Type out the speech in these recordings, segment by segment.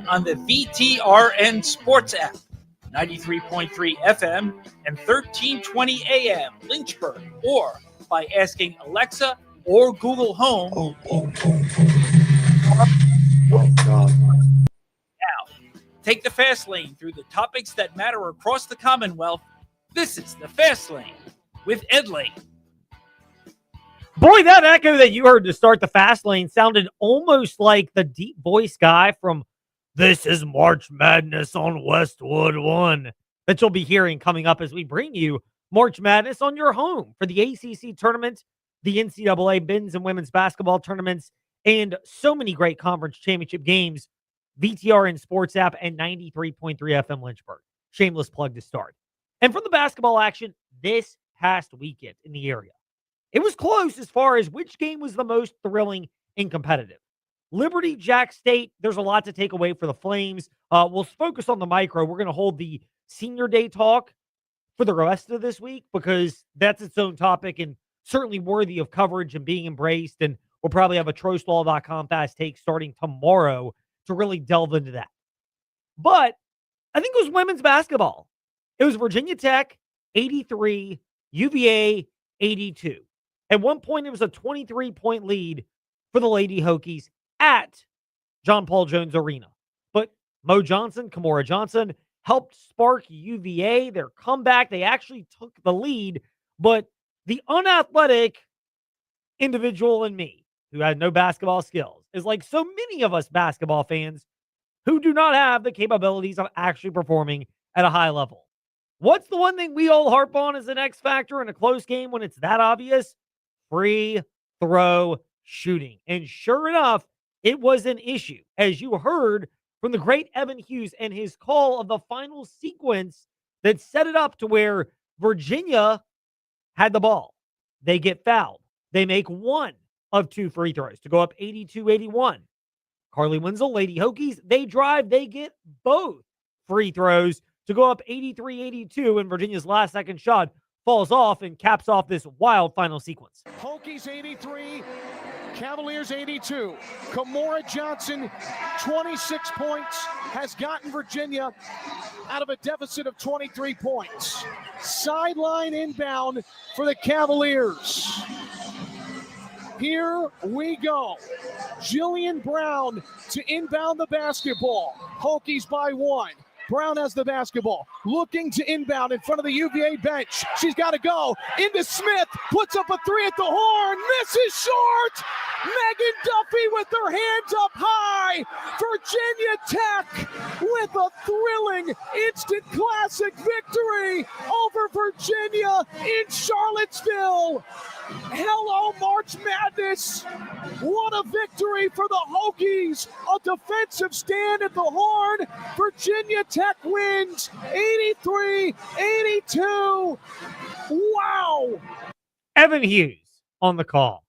on the VTRN Sports app, 93.3 FM and 1320 AM Lynchburg, or by asking Alexa or Google Home. Oh, God. Now, take the fast lane through the topics that matter across the Commonwealth. This is the Fast Lane with Ed Lane. Boy, that echo that you heard to start the Fast Lane sounded almost like the deep voice guy from This is March Madness on Westwood 1 that you'll be hearing coming up as we bring you March Madness on your home for the ACC tournament, the NCAA men's and women's basketball tournaments, and so many great conference championship games. VTRN Sports app and 93.3 FM Lynchburg. Shameless plug to start. And from the basketball action this past weekend in the area, it was close as far as which game was the most thrilling and competitive. Liberty, Jack State, there's a lot to take away for the Flames. We'll focus on the micro. We're going to hold the senior day talk for the rest of this week because that's its own topic and certainly worthy of coverage and being embraced. And we'll probably have a TroStall.com fast take starting tomorrow to really delve into that. But I think it was women's basketball. It was Virginia Tech, 83, UVA, 82. At one point, it was a 23-point lead for the Lady Hokies at John Paul Jones Arena. But Mo Johnson, Kamora Johnson, helped spark UVA, their comeback. They actually took the lead, but the unathletic individual in me, who had no basketball skills, is like so many of us basketball fans who do not have the capabilities of actually performing at a high level. What's the one thing we all harp on as an X factor in a close game when it's that obvious? Free throw shooting. And sure enough, it was an issue, as you heard from the great Evan Hughes and his call of the final sequence that set it up to where Virginia had the ball. They get fouled. They make one of two free throws to go up 82-81. Carly Wenzel, Lady Hokies, they drive. They get both free throws to go up 83-82, and Virginia's last second shot falls off and caps off this wild final sequence. Hokies 83, Cavaliers 82. Kamora Johnson, 26 points, has gotten Virginia out of a deficit of 23 points. Sideline inbound for the Cavaliers. Here we go. Jillian Brown to inbound the basketball. Hokies by one. Brown has the basketball, looking to inbound in front of the UVA bench. She's got to go into Smith, puts up a three at the horn, misses short. Megan Duffy with her hands up high. Virginia Tech with a thrilling instant classic victory over Virginia in Charlottesville. Hello, March Madness. What a victory for the Hokies. A defensive stand at the horn. Virginia Tech wins 83-82. Wow. Evan Hughes on the call.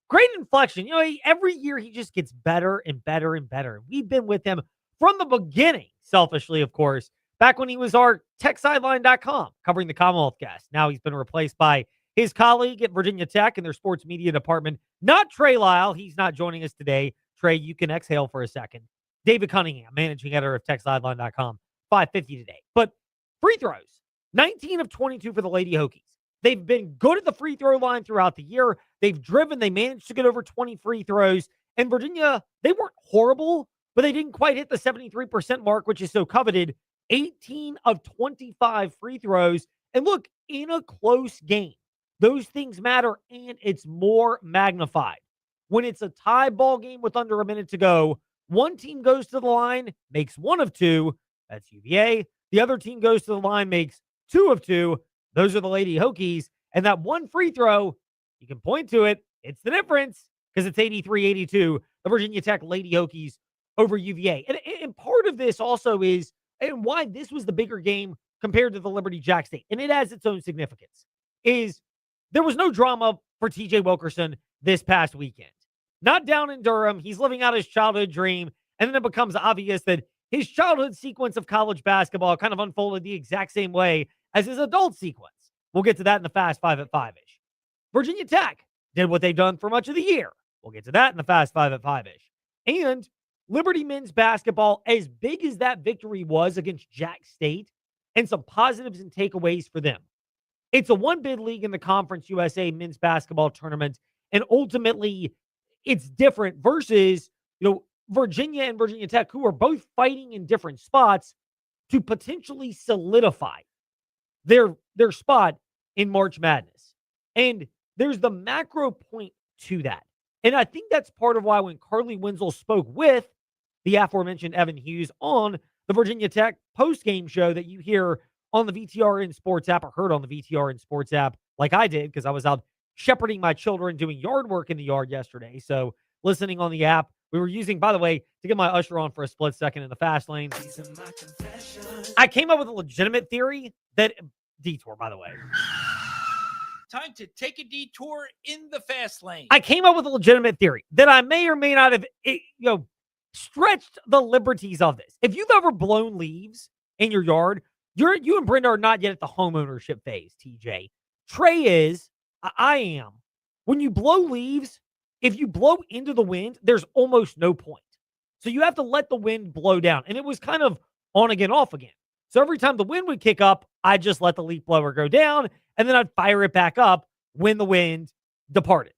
Great inflection. You know, every year he just gets better and better and better. We've been with him from the beginning, selfishly, of course, back when he was our TechSideline.com covering the Commonwealth guest. Now he's been replaced by his colleague at Virginia Tech in their sports media department, not Trey Lyle. He's not joining us today. Trey, you can exhale for a second. David Cunningham, managing editor of TechSideline.com, 550 today. But free throws, 19 of 22 for the Lady Hokies. They've been good at the free throw line throughout the year. They've driven. They managed to get over 20 free throws. And Virginia, they weren't horrible, but they didn't quite hit the 73% mark, which is so coveted. 18 of 25 free throws. And look, in a close game, those things matter, and it's more magnified. When it's a tie ball game with under a minute to go, one team goes to the line, makes one of two. That's UVA. The other team goes to the line, makes two of two. Those are the Lady Hokies. And that one free throw, you can point to it. It's the difference because it's 83-82, the Virginia Tech Lady Hokies over UVA. And part of this also is, and why this was the bigger game compared to the Liberty Jack State, and it has its own significance, is there was no drama for TJ Wilkerson this past weekend. Not down in Durham. He's living out his childhood dream. And then it becomes obvious that his childhood sequence of college basketball kind of unfolded the exact same way as his adult sequence. We'll get to that in the Fast Five at 5-ish. Virginia Tech did what they've done for much of the year. We'll get to that in the Fast Five at 5-ish. And Liberty men's basketball, as big as that victory was against Jack State, and some positives and takeaways for them. It's a one-bid league in the Conference USA men's basketball tournament, and ultimately it's different versus, Virginia and Virginia Tech, who are both fighting in different spots to potentially solidify their spot in March Madness. And there's the macro point to that. And I think that's part of why when Carly Wenzel spoke with the aforementioned Evan Hughes on the Virginia Tech post-game show that you hear on the VTRN Sports app, or heard on the VTRN Sports app like I did because I was out shepherding my children doing yard work in the yard yesterday. So listening on the app, we were using, by the way, to get my usher on for a split second in the fast lane. I came up with a legitimate theory that, detour, by the way. Time to take a detour in the fast lane. I came up with a legitimate theory that I may or may not have, stretched the liberties of this. If you've ever blown leaves in your yard, you and Brenda are not yet at the home ownership phase, TJ. Trey is, I am. When you blow leaves, if you blow into the wind, there's almost no point. So you have to let the wind blow down. And it was kind of on again, off again. So every time the wind would kick up, I'd just let the leaf blower go down, and then I'd fire it back up when the wind departed.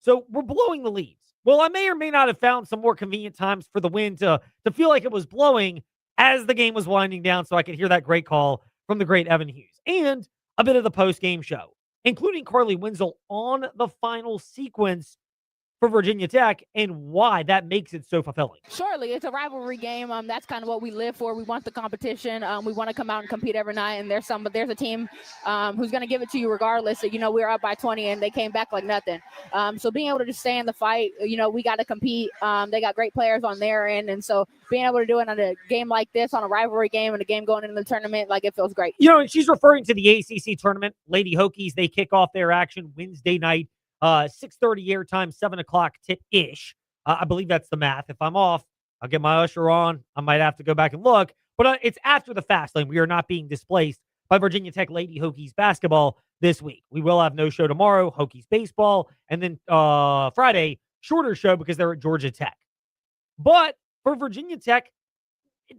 So we're blowing the leaves. Well, I may or may not have found some more convenient times for the wind to feel like it was blowing as the game was winding down, so I could hear that great call from the great Evan Hughes. And a bit of the post-game show, including Carly Wenzel on the final sequence for Virginia Tech and why that makes it so fulfilling. Surely, it's a rivalry game. That's kind of what we live for. We want the competition. We want to come out and compete every night. And there's a team who's going to give it to you regardless. So, we were up by 20 and they came back like nothing. So being able to just stay in the fight, we got to compete. They got great players on their end. And so being able to do it on a game like this, on a rivalry game and a game going into the tournament, it feels great. And she's referring to the ACC tournament. Lady Hokies, they kick off their action Wednesday night. 6:30 airtime, 7 o'clock tip-ish. I believe that's the math. If I'm off, I'll get my usher on. I might have to go back and look. But it's after the fast lane. We are not being displaced by Virginia Tech Lady Hokies basketball this week. We will have no show tomorrow, Hokies baseball, and then Friday, shorter show because they're at Georgia Tech. But for Virginia Tech,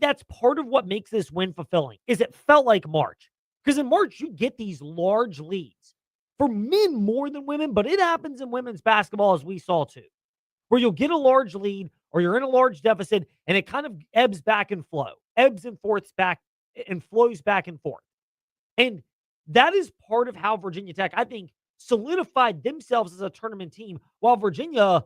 that's part of what makes this win fulfilling, is it felt like March. Because in March, you get these large leads. For men more than women, but it happens in women's basketball as we saw too, where you'll get a large lead or you're in a large deficit and it kind of ebbs and flows back and flows back and forth. And that is part of how Virginia Tech, I think, solidified themselves as a tournament team. While Virginia,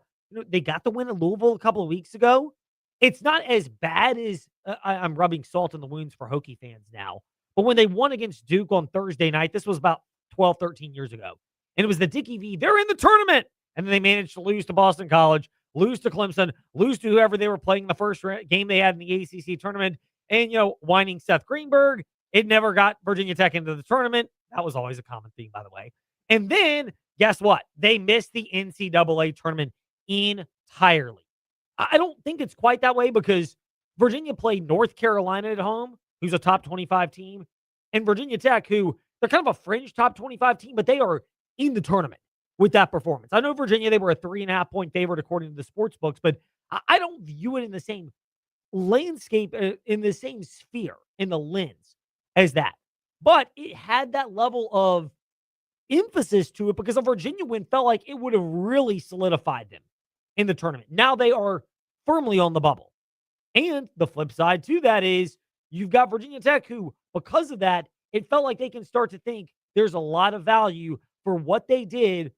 they got the win in Louisville a couple of weeks ago. It's not as bad as I'm rubbing salt in the wounds for Hokie fans now. But when they won against Duke on Thursday night, this was about 12, 13 years ago. And it was the Dickie V. They're in the tournament. And then they managed to lose to Boston College, lose to Clemson, lose to whoever they were playing in the first game they had in the ACC tournament. And, whining Seth Greenberg. It never got Virginia Tech into the tournament. That was always a common theme, by the way. And then, guess what? They missed the NCAA tournament entirely. I don't think it's quite that way because Virginia played North Carolina at home, who's a top 25 team, and Virginia Tech, who they're kind of a fringe top 25 team, but they are in the tournament with that performance. I know Virginia, they were a 3.5 point favorite according to the sports books, but I don't view it in the same landscape, in the same sphere, in the lens as that. But it had that level of emphasis to it because a Virginia win felt like it would have really solidified them in the tournament. Now they are firmly on the bubble. And the flip side to that is you've got Virginia Tech who, because of that, it felt like they can start to think there's a lot of value for what they did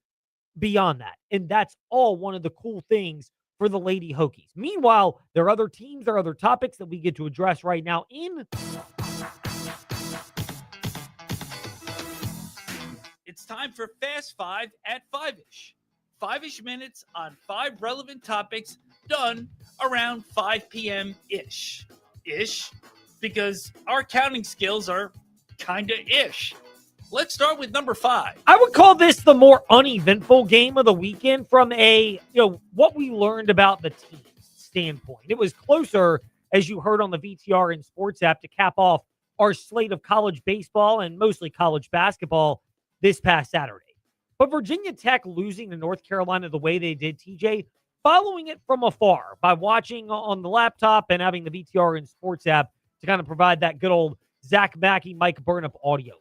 beyond that. And that's all one of the cool things for the Lady Hokies. Meanwhile, there are other teams, there are other topics that we get to address right now in. It's time for Fast Five at 5-ish. 5-ish minutes on 5 relevant topics done around 5 p.m.-ish. Ish, because our counting skills are kind of ish. Let's start with number 5. I would call this the more uneventful game of the weekend from a, what we learned about the team standpoint. It was closer, as you heard on the VTR and Sports app, to cap off our slate of college baseball and mostly college basketball this past Saturday. But Virginia Tech losing to North Carolina the way they did, TJ, following it from afar by watching on the laptop and having the VTR and Sports app to kind of provide that good old Zach Mackey, Mike Burnip audio.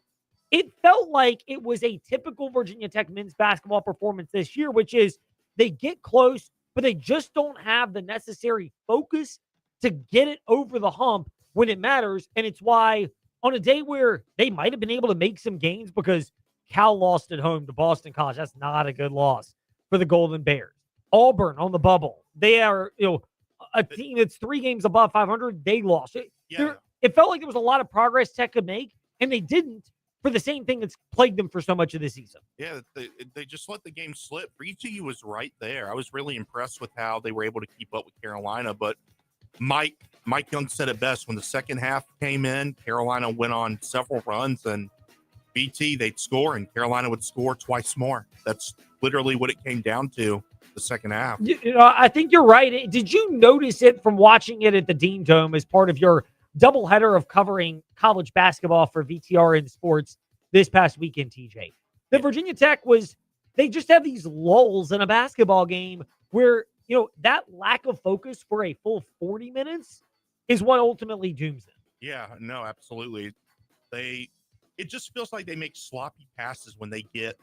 It felt like it was a typical Virginia Tech men's basketball performance this year, which is they get close, but they just don't have the necessary focus to get it over the hump when it matters. And it's why on a day where they might have been able to make some gains because Cal lost at home to Boston College, that's not a good loss for the Golden Bears. Auburn on the bubble, they are a team that's 3 games above 500. They lost. It felt like there was a lot of progress Tech could make, and they didn't for the same thing that's plagued them for so much of the season. Yeah, they just let the game slip. VTU was right there. I was really impressed with how they were able to keep up with Carolina, but Mike Young said it best. When the second half came in, Carolina went on several runs, and BT, they'd score, and Carolina would score twice more. That's literally what it came down to the second half. I think you're right. Did you notice it from watching it at the Dean Dome as part of your doubleheader of covering college basketball for VTR and Sports this past weekend, TJ? The Virginia Tech they just have these lulls in a basketball game where, that lack of focus for a full 40 minutes is what ultimately dooms them. Yeah, no, absolutely. It just feels like they make sloppy passes when they get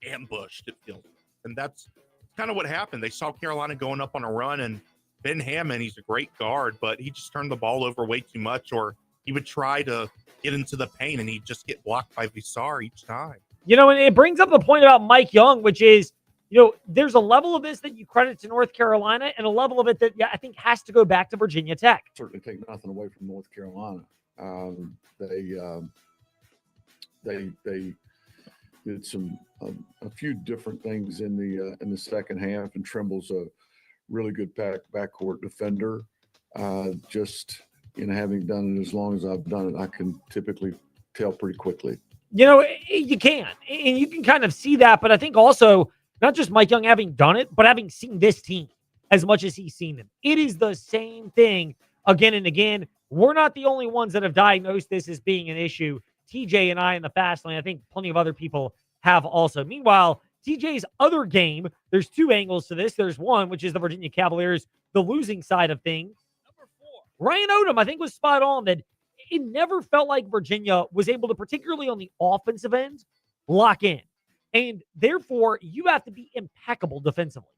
ambushed, it feels. And that's kind of what happened. They saw Carolina going up on a run, and Ben Hammond, he's a great guard, but he just turned the ball over way too much, or he would try to get into the paint and he'd just get blocked by Visar each time. And it brings up the point about Mike Young, which is, there's a level of this that you credit to North Carolina and a level of it that I think has to go back to Virginia Tech. Certainly take nothing away from North Carolina. They did a few different things in the second half, and Trimble's a really good backcourt defender. Having done it as long as I've done it, I can typically tell pretty quickly. You can, and you can kind of see that, but I think also not just Mike Young having done it, but having seen this team as much as he's seen them. It is the same thing again and again. We're not the only ones that have diagnosed this as being an issue. TJ and I in the fast lane, I think plenty of other people have also. Meanwhile, TJ's other game, there's 2 angles to this. There's one, which is the Virginia Cavaliers, the losing side of things. Number 4, Ryan Odom, I think, was spot on that it never felt like Virginia was able to, particularly on the offensive end, lock in. And therefore, you have to be impeccable defensively.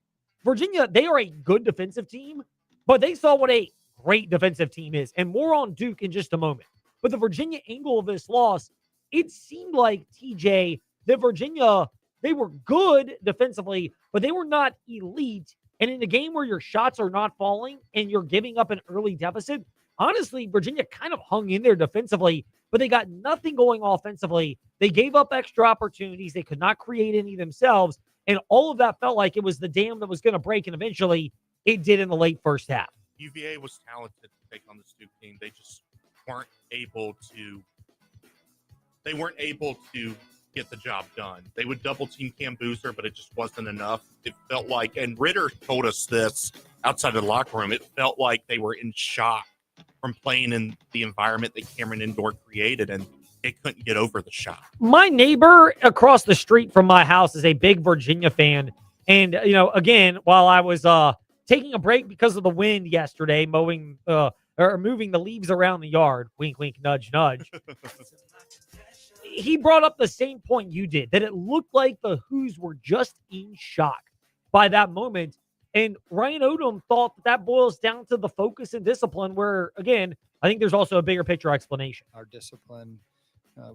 Virginia, they are a good defensive team, but they saw what a great defensive team is. And more on Duke in just a moment. But the Virginia angle of this loss, it seemed like, TJ, that Virginia, they were good defensively, but they were not elite. And in a game where your shots are not falling and you're giving up an early deficit, honestly, Virginia kind of hung in there defensively, but they got nothing going offensively. They gave up extra opportunities. They could not create any themselves. And all of that felt like it was the dam that was going to break. And eventually it did in the late first half. UVA was talented to take on this Duke team. They just weren't able to get the job done. They would double team Cam Boozer, but it just wasn't enough. It felt like, and Ritter told us this outside of the locker room, it felt like they were in shock from playing in the environment that Cameron Indoor created, and they couldn't get over the shot. My neighbor across the street from my house is a big Virginia fan. And, again, while I was taking a break because of the wind yesterday, moving the leaves around the yard, wink, wink, nudge, nudge, he brought up the same point you did, that it looked like the Hoos were just in shock by that moment. And Ryan Odom thought that boils down to the focus and discipline where, again, I think there's also a bigger picture explanation. Our discipline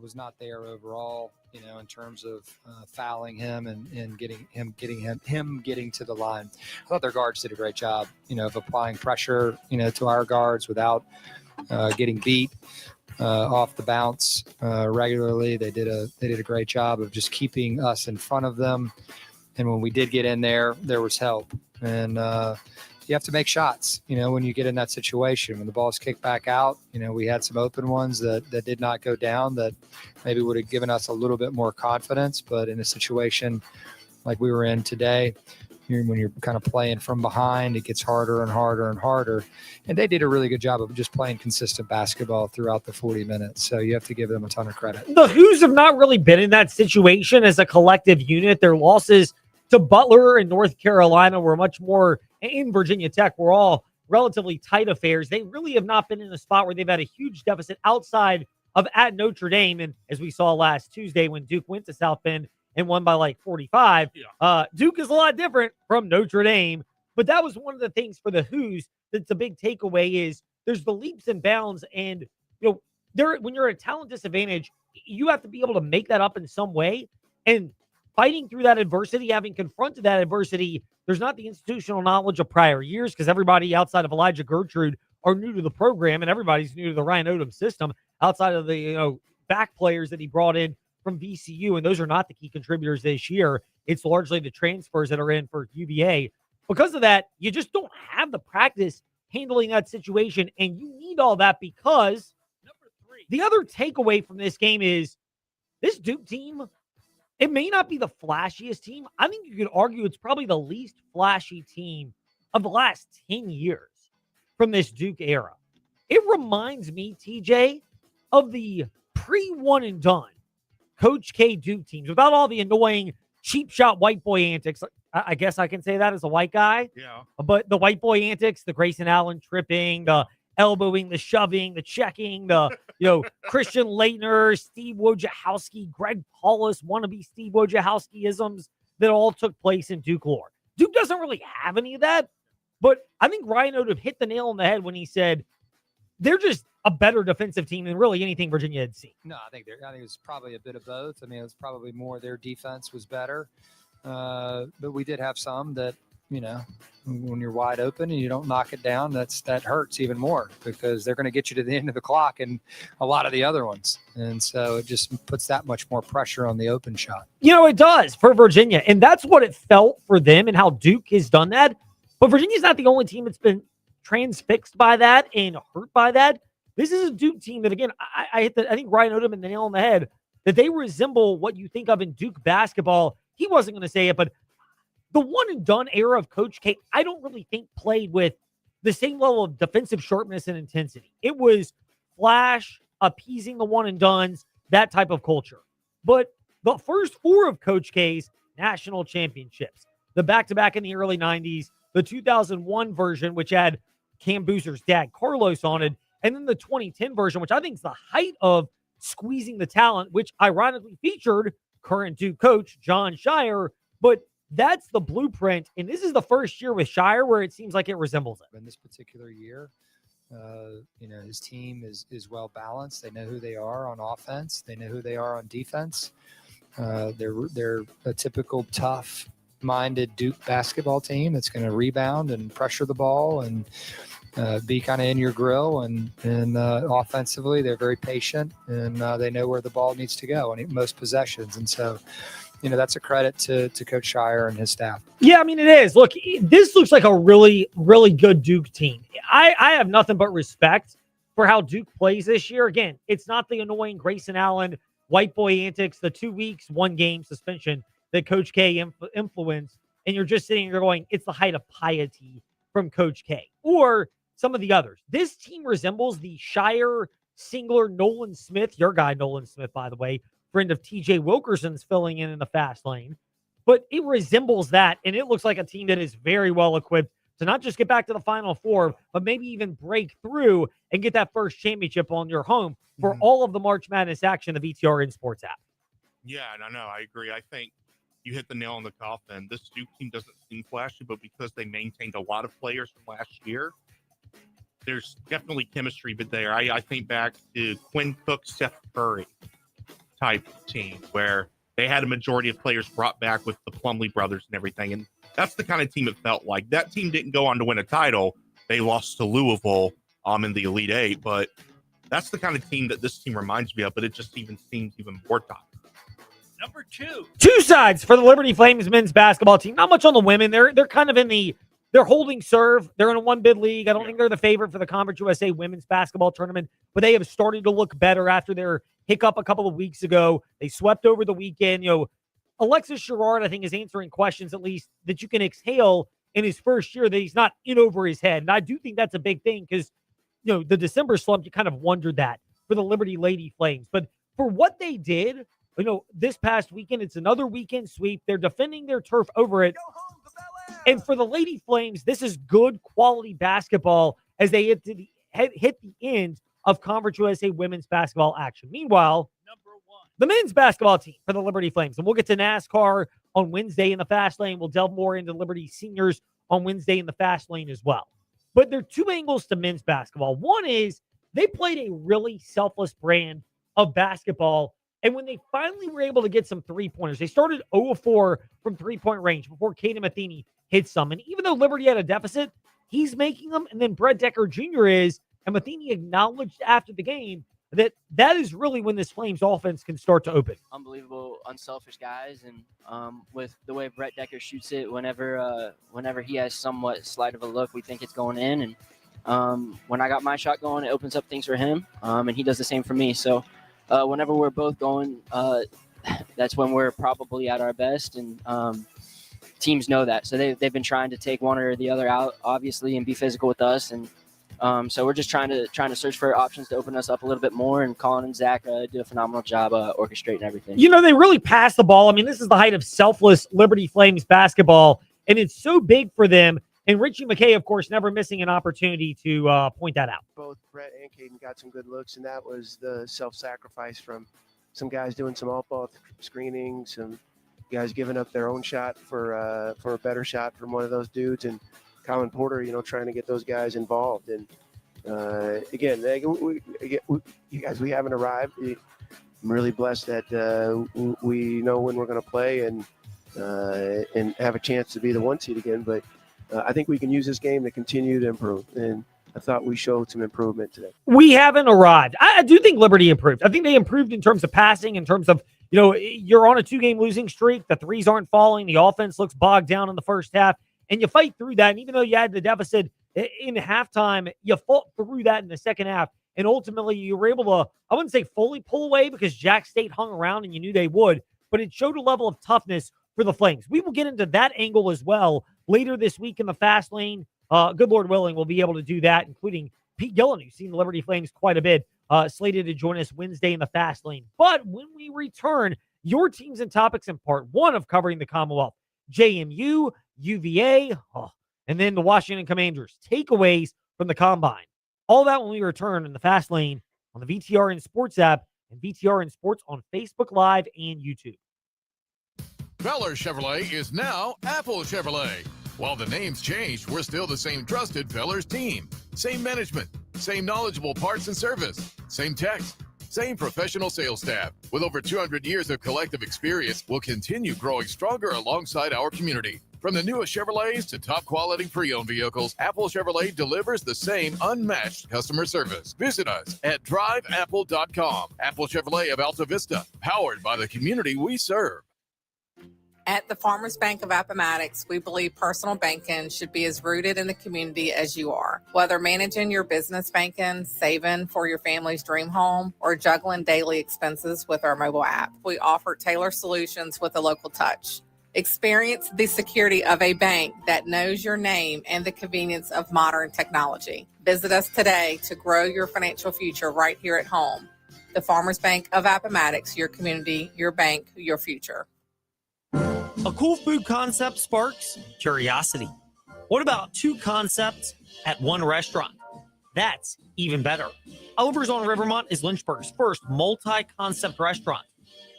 was not there overall, in terms of fouling him and getting to the line. I thought their guards did a great job, of applying pressure, to our guards without getting beat off the bounce regularly. They did a great job of just keeping us in front of them. And when we did get in there was help. And you have to make shots, when you get in that situation. When the ball's kicked back out, we had some open ones that did not go down that maybe would have given us a little bit more confidence. But in a situation like we were in today, when you're kind of playing from behind, it gets harder and harder and harder. And they did a really good job of just playing consistent basketball throughout the 40 minutes. So you have to give them a ton of credit. The Hoos have not really been in that situation as a collective unit. Their losses to Butler and North Carolina were much more, in Virginia Tech, were all relatively tight affairs. They really have not been in a spot where they've had a huge deficit outside of at Notre Dame. And as we saw last Tuesday when Duke went to South Bend and won by like 45, Duke is a lot different from Notre Dame. But that was one of the things for the Hoos that's a big takeaway is there's the leaps and bounds. And, when you're at a talent disadvantage, you have to be able to make that up in some way. And fighting through that adversity, having confronted that adversity, there's not the institutional knowledge of prior years because everybody outside of Elijah Gertrude are new to the program and everybody's new to the Ryan Odom system outside of the, back players that he brought in from VCU. And those are not the key contributors this year. It's largely the transfers that are in for UVA. Because of that, you just don't have the practice handling that situation. And you need all that because the other takeaway from this game is this Duke team, it may not be the flashiest team. I think you could argue it's probably the least flashy team of the last 10 years from this Duke era. It reminds me, TJ, of the pre-one and done Coach K Duke teams without all the annoying cheap shot white boy antics. I guess I can say that as a white guy. Yeah. But the white boy antics, the Grayson Allen tripping, the elbowing, the shoving, the checking, the Christian Leitner, Steve Wojciechowski, Greg Paulus, wannabe Steve Wojciechowski-isms that all took place in Duke lore. Duke doesn't really have any of that, but I think Ryan Odom hit the nail on the head when he said they're just a better defensive team than really anything Virginia had seen. No, I think it was probably a bit of both. I mean, it was probably more their defense was better, but we did have some that, when you're wide open and you don't knock it down, that hurts even more because they're going to get you to the end of the clock and a lot of the other ones. And so it just puts that much more pressure on the open shot. It does for Virginia. And that's what it felt for them and how Duke has done that. But Virginia's not the only team that's been transfixed by that and hurt by that. This is a Duke team that, again, I think Ryan Odom hit the nail on the head, that they resemble what you think of in Duke basketball. He wasn't going to say it, but the one and done era of Coach K, I don't really think played with the same level of defensive sharpness and intensity. It was flash, appeasing the one and dones, that type of culture. But the first four of Coach K's national championships, the back-to-back in the early 90s, the 2001 version, which had Cam Boozer's dad, Carlos, on it, and then the 2010 version, which I think is the height of squeezing the talent, which ironically featured current Duke coach John Shire. But that's the blueprint, and this is the first year with Shire where it seems like it resembles it. In this particular year, his team is well balanced. They know who they are on offense. They know who they are on defense. They're a typical tough-minded Duke basketball team that's going to rebound and pressure the ball and be kind of in your grill. And offensively, they're very patient, and they know where the ball needs to go on most possessions. And so, that's a credit to Coach Shire and his staff. Yeah, I mean, it is. Look, this looks like a really, really good Duke team. I have nothing but respect for how Duke plays this year. Again, it's not the annoying Grayson Allen, white boy antics, the 2 weeks, 1 game suspension that Coach K influenced. And you're just sitting there going, it's the height of piety from Coach K. Or some of the others. This team resembles the Shire, Singler, Nolan Smith, your guy Nolan Smith, by the way, friend of TJ Wilkerson's filling in the fast lane. But it resembles that, and it looks like a team that is very well equipped to not just get back to the Final Four, but maybe even break through and get that first championship on your home for all of the March Madness action, the VTR Sports app. Yeah, no, I agree. I think you hit the nail on the coffin. This Duke team doesn't seem flashy, but because they maintained a lot of players from last year, there's definitely chemistry but there. I think back to Quinn Cook, Seth Curry type team where they had a majority of players brought back with the Plumlee brothers and everything. And that's the kind of team it felt like. That team didn't go on to win a title. They lost to Louisville in the Elite Eight, but that's the kind of team that this team reminds me of, but it just even seems even more top. Number 2. 2 sides for the Liberty Flames men's basketball team. Not much on the women. They're kind of they're holding serve. They're in a 1-bid league. I don't think they're the favorite for the Conference USA women's basketball tournament, but they have started to look better after their hiccup a couple of weeks ago. They swept over the weekend. Alexis Sherrard, I think, is answering questions at least that you can exhale in his first year, that he's not in over his head. And I do think that's a big thing because, the December slump, you kind of wondered that for the Liberty Lady Flames. But for what they did this past weekend, it's another weekend sweep. They're defending their turf over it. And for the Lady Flames, this is good quality basketball as they hit the end of Conference USA women's basketball action. Meanwhile, the men's basketball team for the Liberty Flames. And we'll get to NASCAR on Wednesday in the Fast Lane. We'll delve more into Liberty seniors on Wednesday in the Fast Lane as well. But there are two angles to men's basketball. One is they played a really selfless brand of basketball. And when they finally were able to get some three-pointers, they started 0-4 from three-point range before Caden Matheny hit some. And even though Liberty had a deficit, he's making them. And then Brett Decker Jr. is. And Matheny acknowledged after the game that is really when this Flames offense can start to open. Unbelievable, unselfish guys. And with the way Brett Decker shoots it, whenever he has somewhat slight of a look, we think it's going in. And when I got my shot going, it opens up things for him. And he does the same for me. So whenever we're both going, that's when we're probably at our best. And teams know that. So they've been trying to take one or the other out, obviously, and be physical with us. And so we're just trying to search for options to open us up a little bit more. And Colin and Zach did a phenomenal job orchestrating everything. They really pass the ball. I mean, this is the height of selfless Liberty Flames basketball, and it's so big for them. And Richie McKay, of course, never missing an opportunity to point that out. Both Brett and Caden got some good looks, and that was the self-sacrifice from some guys doing some off-ball screening, some guys giving up their own shot for a better shot from one of those dudes, and Colin Porter, trying to get those guys involved. And again, you guys, we haven't arrived. I'm really blessed that we know when we're going to play and have a chance to be the 1 seed again. But I think we can use this game to continue to improve. And I thought we showed some improvement today. We haven't arrived. I do think Liberty improved. I think they improved in terms of passing, in terms of, you're on a 2-game losing streak. The threes aren't falling. The offense looks bogged down in the first half. And you fight through that. And even though you had the deficit in halftime, you fought through that in the second half. And ultimately, you were able to, I wouldn't say fully pull away because Jack State hung around and you knew they would, but it showed a level of toughness for the Flames. We will get into that angle as well later this week in the Fast Lane. Good Lord willing, we'll be able to do that, including Pete Gillen, who's seen the Liberty Flames quite a bit, slated to join us Wednesday in the Fast Lane. But when we return, your teams and topics in part 1 of covering the Commonwealth, JMU, UVA, and then the Washington Commanders. Takeaways from the Combine. All that when we return in the Fast Lane on the VTRN Sports app and VTRN Sports on Facebook Live and YouTube. Feller Chevrolet is now Apple Chevrolet. While the name's changed, we're still the same trusted Feller's team. Same management, same knowledgeable parts and service, same techs, same professional sales staff. With over 200 years of collective experience, we'll continue growing stronger alongside our community. From the newest Chevrolets to top quality pre-owned vehicles, Apple Chevrolet delivers the same unmatched customer service. Visit us at driveapple.com. Apple Chevrolet of Alta Vista, powered by the community we serve. At the Farmers Bank of Appomattox, we believe personal banking should be as rooted in the community as you are. Whether managing your business banking, saving for your family's dream home, or juggling daily expenses with our mobile app, we offer tailored solutions with a local touch. Experience the security of a bank that knows your name and the convenience of modern technology. Visit us today to grow your financial future right here at home. The Farmers Bank of Appomattox, your community, your bank, your future. A cool food concept sparks curiosity. What about 2 concepts at 1 restaurant? That's even better. Oliver's on Rivermont is Lynchburg's first multi-concept restaurant.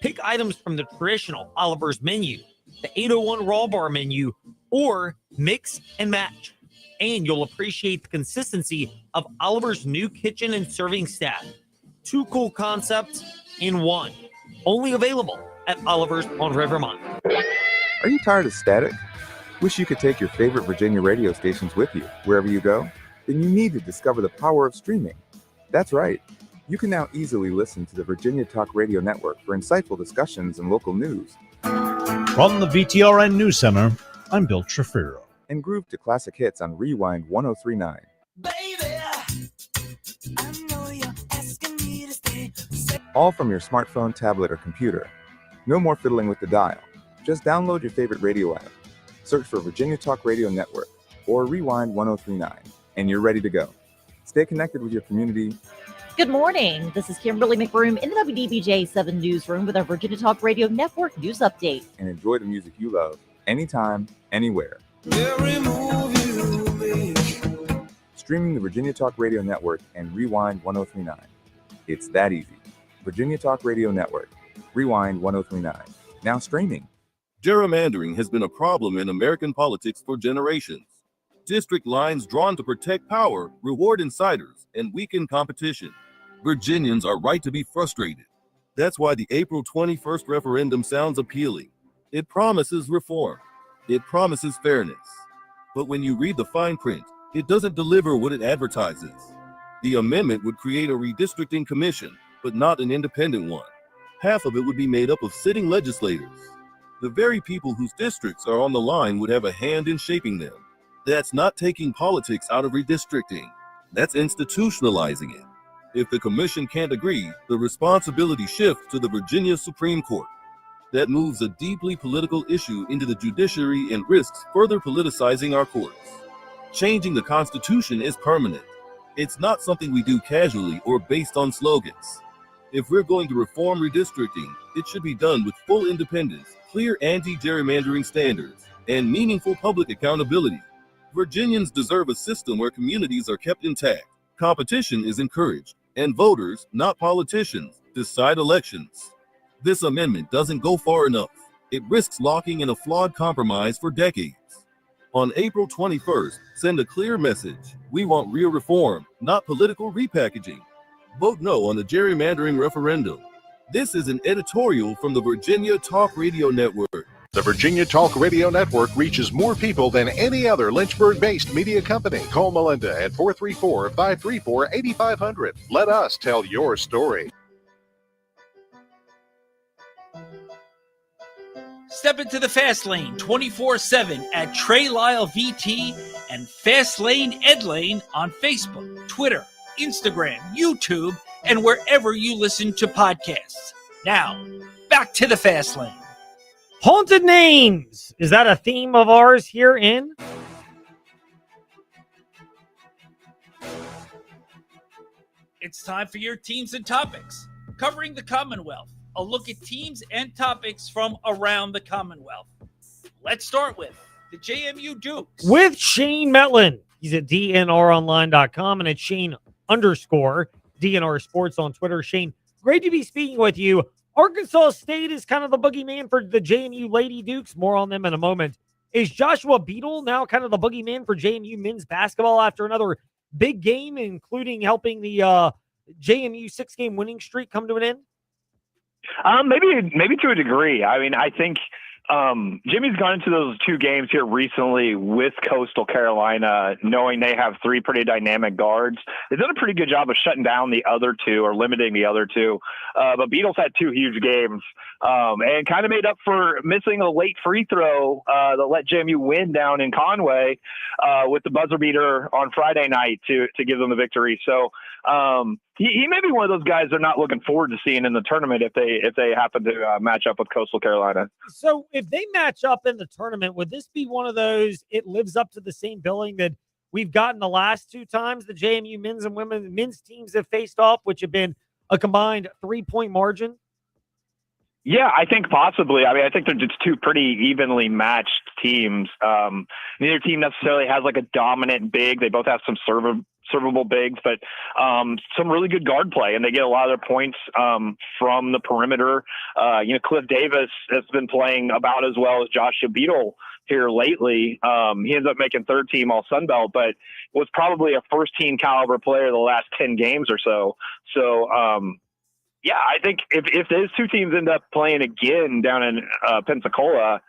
Pick items from the traditional Oliver's menu, the 801 Raw Bar menu, or mix and match. And you'll appreciate the consistency of Oliver's new kitchen and serving staff. 2 cool concepts in 1. Only available at Oliver's on Rivermont. Are you tired of static? Wish you could take your favorite Virginia radio stations with you wherever you go? Then you need to discover the power of streaming. That's right. You can now easily listen to the Virginia Talk Radio Network for insightful discussions and local news. From the VTRN News Center, I'm Bill Trefiro. And groove to classic hits on Rewind 1039. All from your smartphone, tablet, or computer. No more fiddling with the dial. Just download your favorite radio app. Search for Virginia Talk Radio Network or Rewind 1039, and you're ready to go. Stay connected with your community Good morning. This is Kimberly McBroom in the WDBJ 7 Newsroom with our Virginia Talk Radio Network news update. And enjoy the music you love anytime, anywhere. Streaming the Virginia Talk Radio Network and Rewind 1039. It's that easy. Virginia Talk Radio Network. Rewind 1039. Now streaming. Gerrymandering has been a problem in American politics for generations. District lines drawn to protect power, reward insiders, and weaken competition. Virginians are right to be frustrated. That's why the April 21st referendum sounds appealing. It promises reform. It promises fairness. But when you read the fine print, it doesn't deliver what it advertises. The amendment would create a redistricting commission, but not an independent one. Half of it would be made up of sitting legislators. The very people whose districts are on the line would have a hand in shaping them. That's not taking politics out of redistricting. That's institutionalizing it. If the commission can't agree, the responsibility shifts to the Virginia Supreme Court. That moves a deeply political issue into the judiciary and risks further politicizing our courts. Changing the Constitution is permanent. It's not something we do casually or based on slogans. If we're going to reform redistricting, it should be done with full independence, clear anti-gerrymandering standards, and meaningful public accountability. Virginians deserve a system where communities are kept intact, competition is encouraged, and voters, not politicians, decide elections. This amendment doesn't go far enough. It risks locking in a flawed compromise for decades. On April 21st, send a clear message. We want real reform, not political repackaging. Vote no on the gerrymandering referendum. This is an editorial from the Virginia Talk Radio Network. The Virginia Talk Radio Network reaches more people than any other Lynchburg-based media company. Call Melinda at 434-534-8500. Let us tell your story. Step into the Fast Lane 24/7 at Trey Lyle VT and Fast Lane Ed Lane on Facebook, Twitter, Instagram, YouTube, and wherever you listen to podcasts. Now, back to the Fast Lane. Haunted names. Is that a theme of ours here in? It's time for your teams and topics. Covering the Commonwealth. A look at teams and topics from around the Commonwealth. Let's start with the JMU Dukes. With Shane Metlin. He's at DNRonline.com and at Shane_DNR Sports on Twitter. Shane, great to be speaking with you. Arkansas State is kind of the boogeyman for the JMU Lady Dukes. More on them in a moment. Is Joshua Beadle now kind of the boogeyman for JMU men's basketball after another big game, including helping the JMU 6-game winning streak come to an end? Maybe to a degree. I mean, I think Jimmy's gone into those two games here recently with Coastal Carolina, knowing they have three pretty dynamic guards. They've done a pretty good job of shutting down the other two or limiting the other two. But Beatles had two huge games and kind of made up for missing a late free throw that let JMU win down in Conway with the buzzer beater on Friday night to give them the victory. So he may be one of those guys they're not looking forward to seeing in the tournament if they happen to match up with Coastal Carolina. So if they match up in the tournament, would this be one of those, it lives up to the same billing that we've gotten the last two times the JMU men's and men's teams have faced off, which have been a combined 3-point margin? Yeah, I think possibly. I mean, I think they're just two pretty evenly matched teams. Neither team necessarily has like a dominant big. They both have some servable bigs, but some really good guard play, and they get a lot of their points from the perimeter. Cliff Davis has been playing about as well as Joshua Beadle here lately. He ends up making third team all Sun Belt, but was probably a first team caliber player the last 10 games or so. So, yeah, I think if those two teams end up playing again down in Pensacola,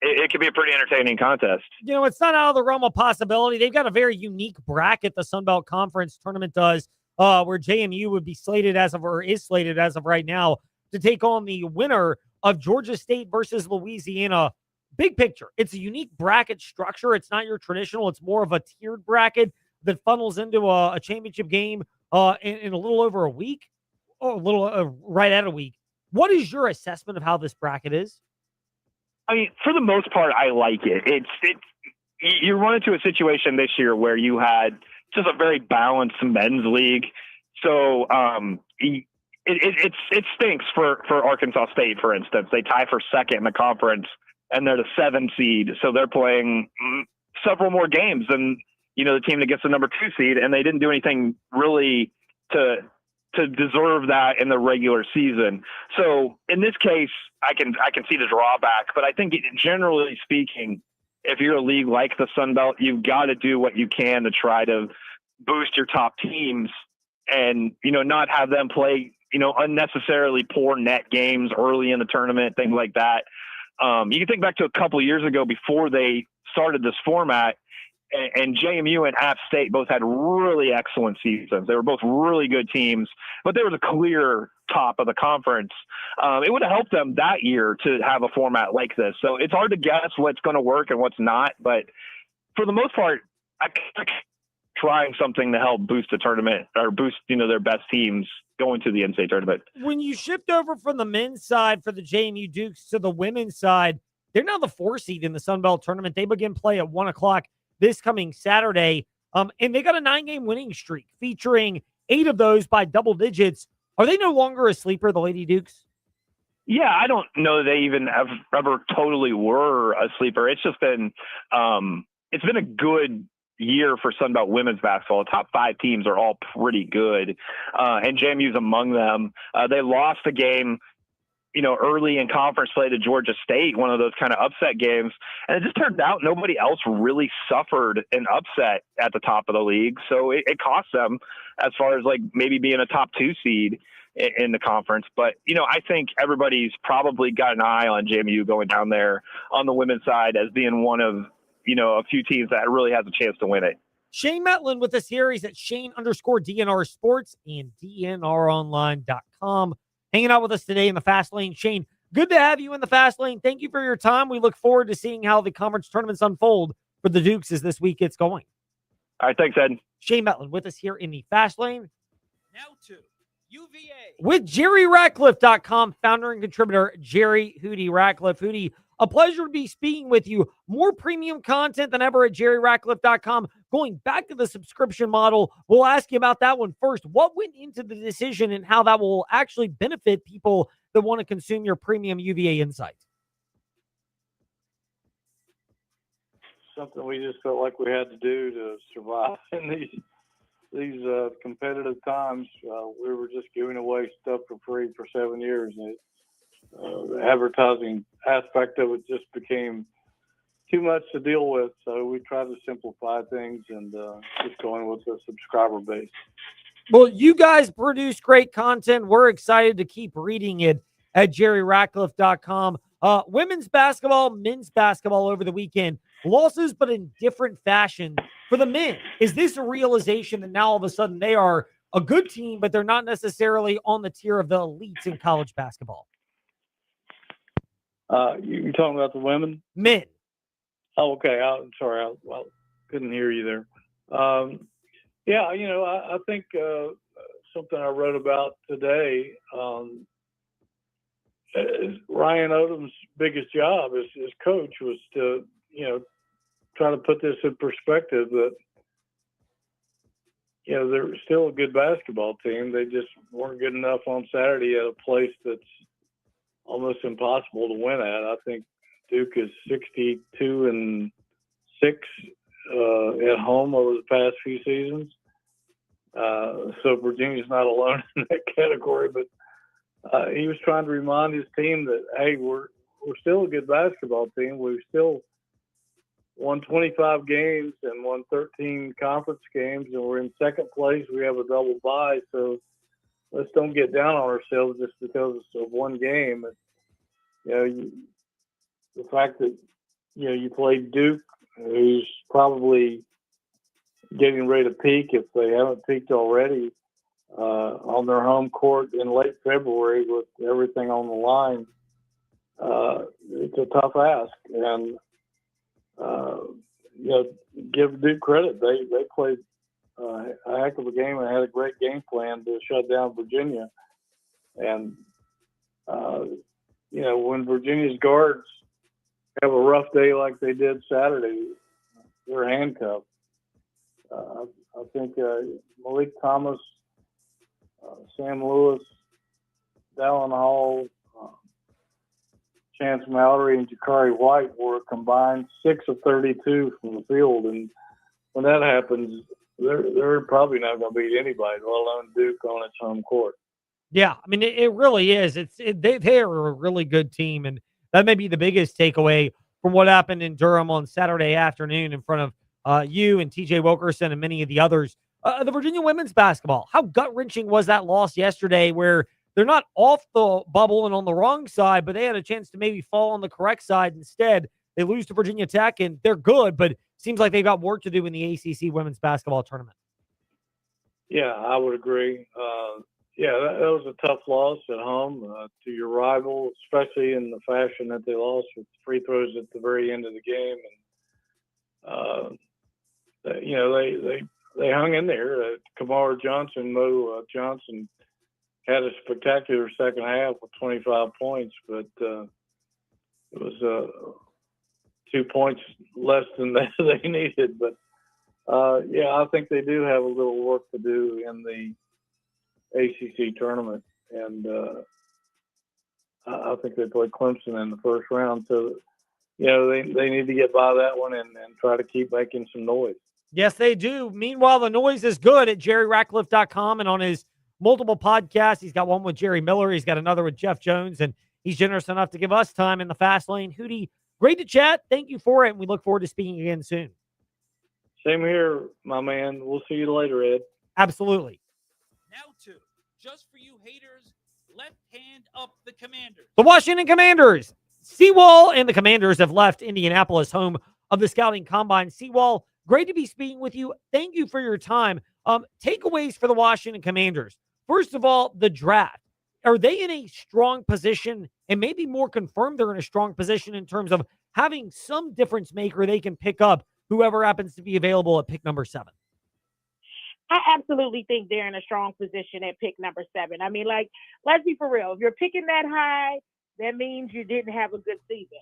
it could be a pretty entertaining contest. You know, it's not out of the realm of possibility. They've got a very unique bracket, the Sun Belt Conference tournament does, where JMU would be slated is slated as of right now to take on the winner of Georgia State versus Louisiana. Big picture, it's a unique bracket structure. It's not your traditional. It's more of a tiered bracket that funnels into a championship game in a little over a week, or a little right at a week. What is your assessment of how this bracket is? I mean, for the most part, I like it. You run into a situation this year where you had just a very balanced men's league. So it stinks for Arkansas State, for instance. They tie for second in the conference, and they're the 7 seed. So they're playing several more games than, the team that gets the number 2 seed, and they didn't do anything really to deserve that in the regular season. So in this case, I can see the drawback, but I think generally speaking, if you're a league like the Sun Belt, you've got to do what you can to try to boost your top teams and, not have them play, unnecessarily poor net games early in the tournament, things like that. You can think back to a couple of years ago before they started this format, and JMU and App State both had really excellent seasons. They were both really good teams, but they were the clear top of the conference. It would have helped them that year to have a format like this. So it's hard to guess what's going to work and what's not. But for the most part, I trying something to help boost the tournament or boost, their best teams going to the NCAA tournament. When you shift over from the men's side for the JMU Dukes to the women's side, they're now the 4 seed in the Sun Belt tournament. They begin play at 1:00 this coming Saturday. And they got a 9-game winning streak featuring 8 of those by double digits. Are they no longer a sleeper, the Lady Dukes? Yeah, I don't know they even ever totally were a sleeper. It's just been it's been a good year for Sunbelt women's basketball. The top 5 teams are all pretty good, and JMU's among them. They lost a game, early in conference play to Georgia State, one of those kind of upset games. And it just turned out nobody else really suffered an upset at the top of the league. So it cost them as far as maybe being a top 2 seed in the conference. But, I think everybody's probably got an eye on JMU going down there on the women's side as being one of, a few teams that really has a chance to win it. Shane Metlin with us here. He's at Shane_DNR Sports and DNRonline.com. Hanging out with us today in the Fast Lane. Shane, good to have you in the Fast Lane. Thank you for your time. We look forward to seeing how the conference tournaments unfold for the Dukes as this week gets going. All right, thanks, Ed. Shane Metlin with us here in the Fast Lane. Now to UVA. With JerryRatcliffe.com, founder and contributor Jerry Hootie Ratcliffe. Hootie, a pleasure to be speaking with you. More premium content than ever at JerryRatcliffe.com. Going back to the subscription model, we'll ask you about that one first. What went into the decision and how that will actually benefit people that want to consume your premium UVA insights? Something we just felt like we had to do to survive in these competitive times. We were just giving away stuff for free for 7 years. And the advertising aspect of it just became too much to deal with. So we tried to simplify things and just going with the subscriber base. Well, you guys produce great content. We're excited to keep reading it at JerryRatcliffe.com. Women's basketball, men's basketball over the weekend. Losses, but in different fashion for the men. Is this a realization that now all of a sudden they are a good team, but they're not necessarily on the tier of the elites in college basketball? You're talking about the women? Men. Oh, okay. I'm sorry. I couldn't hear you there. Yeah, I think something I wrote about today, Ryan Odom's biggest job as coach was to, try to put this in perspective that, they're still a good basketball team. They just weren't good enough on Saturday at a place that's almost impossible to win at. I think Duke is 62-6 at home over the past few seasons. So Virginia's not alone in that category, but he was trying to remind his team that, hey, we're still a good basketball team. We've still won 25 games and won 13 conference games, and we're in second place. We have a double bye, so let's don't get down on ourselves just because of one game. The fact that you played Duke, who's probably getting ready to peak if they haven't peaked already, on their home court in late February with everything on the line. It's a tough ask, and give Duke credit. They played a heck of a game and had a great game plan to shut down Virginia. And when Virginia's guards have a rough day like they did Saturday, they're handcuffed. I think Malik Thomas Sam Lewis, Dallin Hall, Chance Mallory, and Jakari White were combined 6 of 32 from the field. And when that happens, they're probably not going to beat anybody, let alone Duke on its home court. Yeah, I mean, it really is. They are a really good team, and that may be the biggest takeaway from what happened in Durham on Saturday afternoon in front of you and TJ Wilkerson and many of the others. The Virginia women's basketball, how gut-wrenching was that loss yesterday where they're not off the bubble and on the wrong side, but they had a chance to maybe fall on the correct side instead. They lose to Virginia Tech, and they're good, but seems like they've got work to do in the ACC women's basketball tournament. Yeah, I would agree. Yeah, that was a tough loss at home to your rival, especially in the fashion that they lost with free throws at the very end of the game. And you know, they hung in there. Kamara Johnson, Mo Johnson, had a spectacular second half with 25 points, but it was 2 points less than they needed. But yeah, I think they do have a little work to do in the ACC tournament, and I think they play Clemson in the first round. So, you know, they need to get by that one and try to keep making some noise. Yes, they do. Meanwhile, the noise is good at jerryratcliffe.com and on his multiple podcasts. He's got one with Jerry Miller. He's got another with Jeff Jones, and he's generous enough to give us time in the fast lane. Hootie, great to chat. Thank you for it, and we look forward to speaking again soon. Same here, my man. We'll see you later, Ed. Absolutely. Now to, just for you haters, left hand up the Commanders. The Washington Commanders. Seawall and the Commanders have left Indianapolis, home of the Scouting Combine. Seawall, great to be speaking with you. Thank you for your time. Takeaways for the Washington Commanders. First of all, the draft. Are they in a strong position, and maybe more confirmed they're in a strong position in terms of having some difference maker they can pick up whoever happens to be available at pick number 7? I absolutely think they're in a strong position at pick number 7. I mean, like, let's be for real. If you're picking that high, that means you didn't have a good season.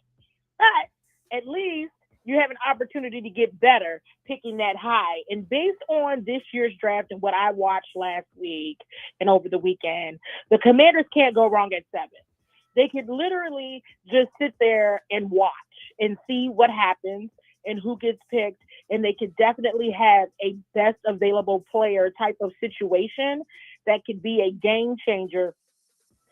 But at least you have an opportunity to get better picking that high. And based on this year's draft and what I watched last week and over the weekend, the Commanders can't go wrong at 7. They could literally just sit there and watch and see what happens and who gets picked, and they could definitely have a best available player type of situation that could be a game changer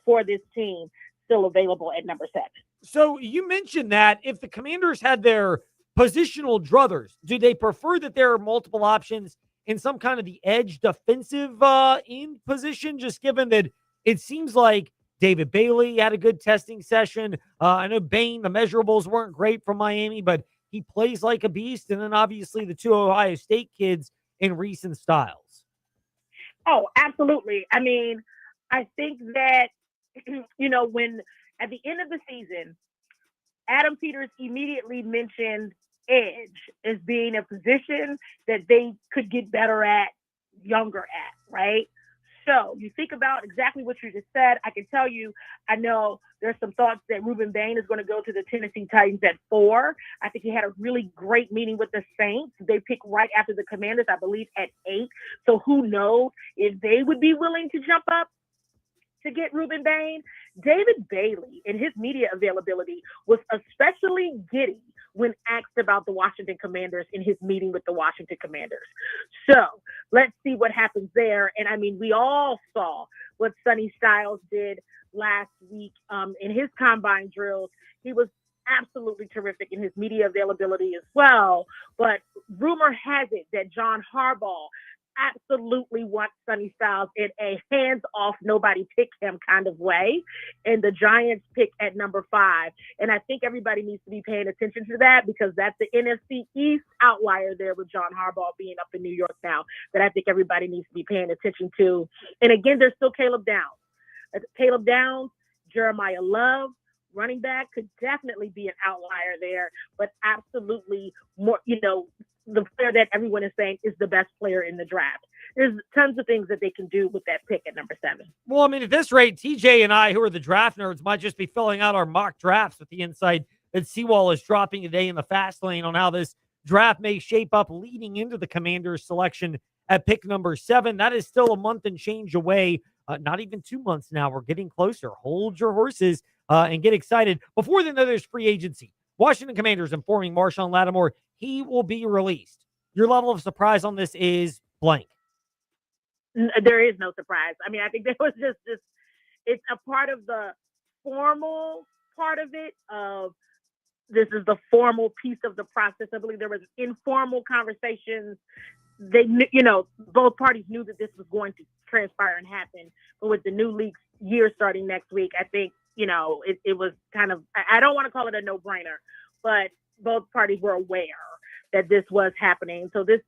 for this team still available at number 7. So you mentioned that if the Commanders had their positional druthers, do they prefer that there are multiple options in some kind of the edge defensive in position, just given that it seems like David Bailey had a good testing session. I know Bain, the measurables weren't great from Miami, but he plays like a beast. And then obviously the 2 Ohio State kids in recent styles. Oh, absolutely. I mean, I think that, you know, when at the end of the season, Adam Peters immediately mentioned edge as being a position that they could get better at, younger at, right? So you think about exactly what you just said. I can tell you, I know there's some thoughts that Ruben Bain is going to go to the Tennessee Titans at 4. I think he had a really great meeting with the Saints. They pick right after the Commanders, I believe, at 8. So who knows if they would be willing to jump up to get Ruben Bain. David Bailey and his media availability was especially giddy when asked about the Washington Commanders in his meeting with the Washington Commanders. So let's see what happens there. And I mean, we all saw what Sonny Styles did last week in his combine drills. He was absolutely terrific in his media availability as well. But rumor has it that John Harbaugh absolutely wants Sonny Styles in a hands-off, nobody pick him kind of way. And the Giants pick at number 5. And I think everybody needs to be paying attention to that because that's the NFC East outlier there with John Harbaugh being up in New York now that I think everybody needs to be paying attention to. And again, there's still Caleb Downs. Caleb Downs, Jeremiah Love, running back could definitely be an outlier there, but absolutely more, you know, the player that everyone is saying is the best player in the draft. There's tons of things that they can do with that pick at number 7. Well, I mean, at this rate, TJ and I, who are the draft nerds, might just be filling out our mock drafts with the insight that Seawall is dropping today in the fast lane on how this draft may shape up leading into the Commanders selection at pick number 7. That is still a month and change away. not even 2 months now. We're getting closer. Hold your horses and get excited. Before then, though, there's free agency. Washington Commanders informing Marshawn Lattimore he will be released. Your level of surprise on this is blank. There is no surprise. I mean, I think there was just it's a part of the formal part of it. This is the formal piece of the process. I believe there was informal conversations. They knew, both parties knew that this was going to transpire and happen. But with the new league's year starting next week, I think, it was kind of, I don't want to call it a no-brainer, but both parties were aware that this was happening. So this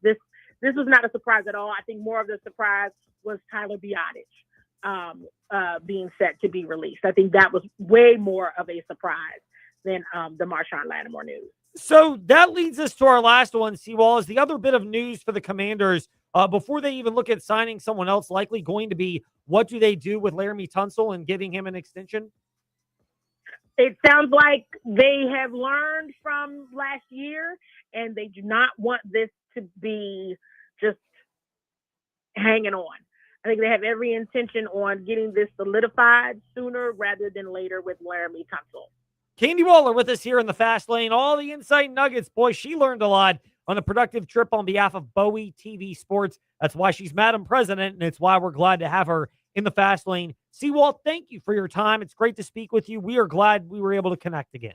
was not a surprise at all. I think more of the surprise was Tyler Biadasz being set to be released. I think that was way more of a surprise than the Marshawn Lattimore news. So that leads us to our last one, Seawall, is the other bit of news for the Commanders before they even look at signing someone else, likely going to be, what do they do with Laramie Tunsil and giving him an extension? It sounds like they have learned from last year, and they do not want this to be just hanging on. I think they have every intention on getting this solidified sooner rather than later with Laramie Tunsil. Candy Waller with us here in the Fast Lane. All the insight nuggets. Boy, she learned a lot on a productive trip on behalf of Bowie TV Sports. That's why she's Madam President, and it's why we're glad to have her in the Fast Lane. Seawalt, thank you for your time. It's great to speak with you. We are glad we were able to connect again.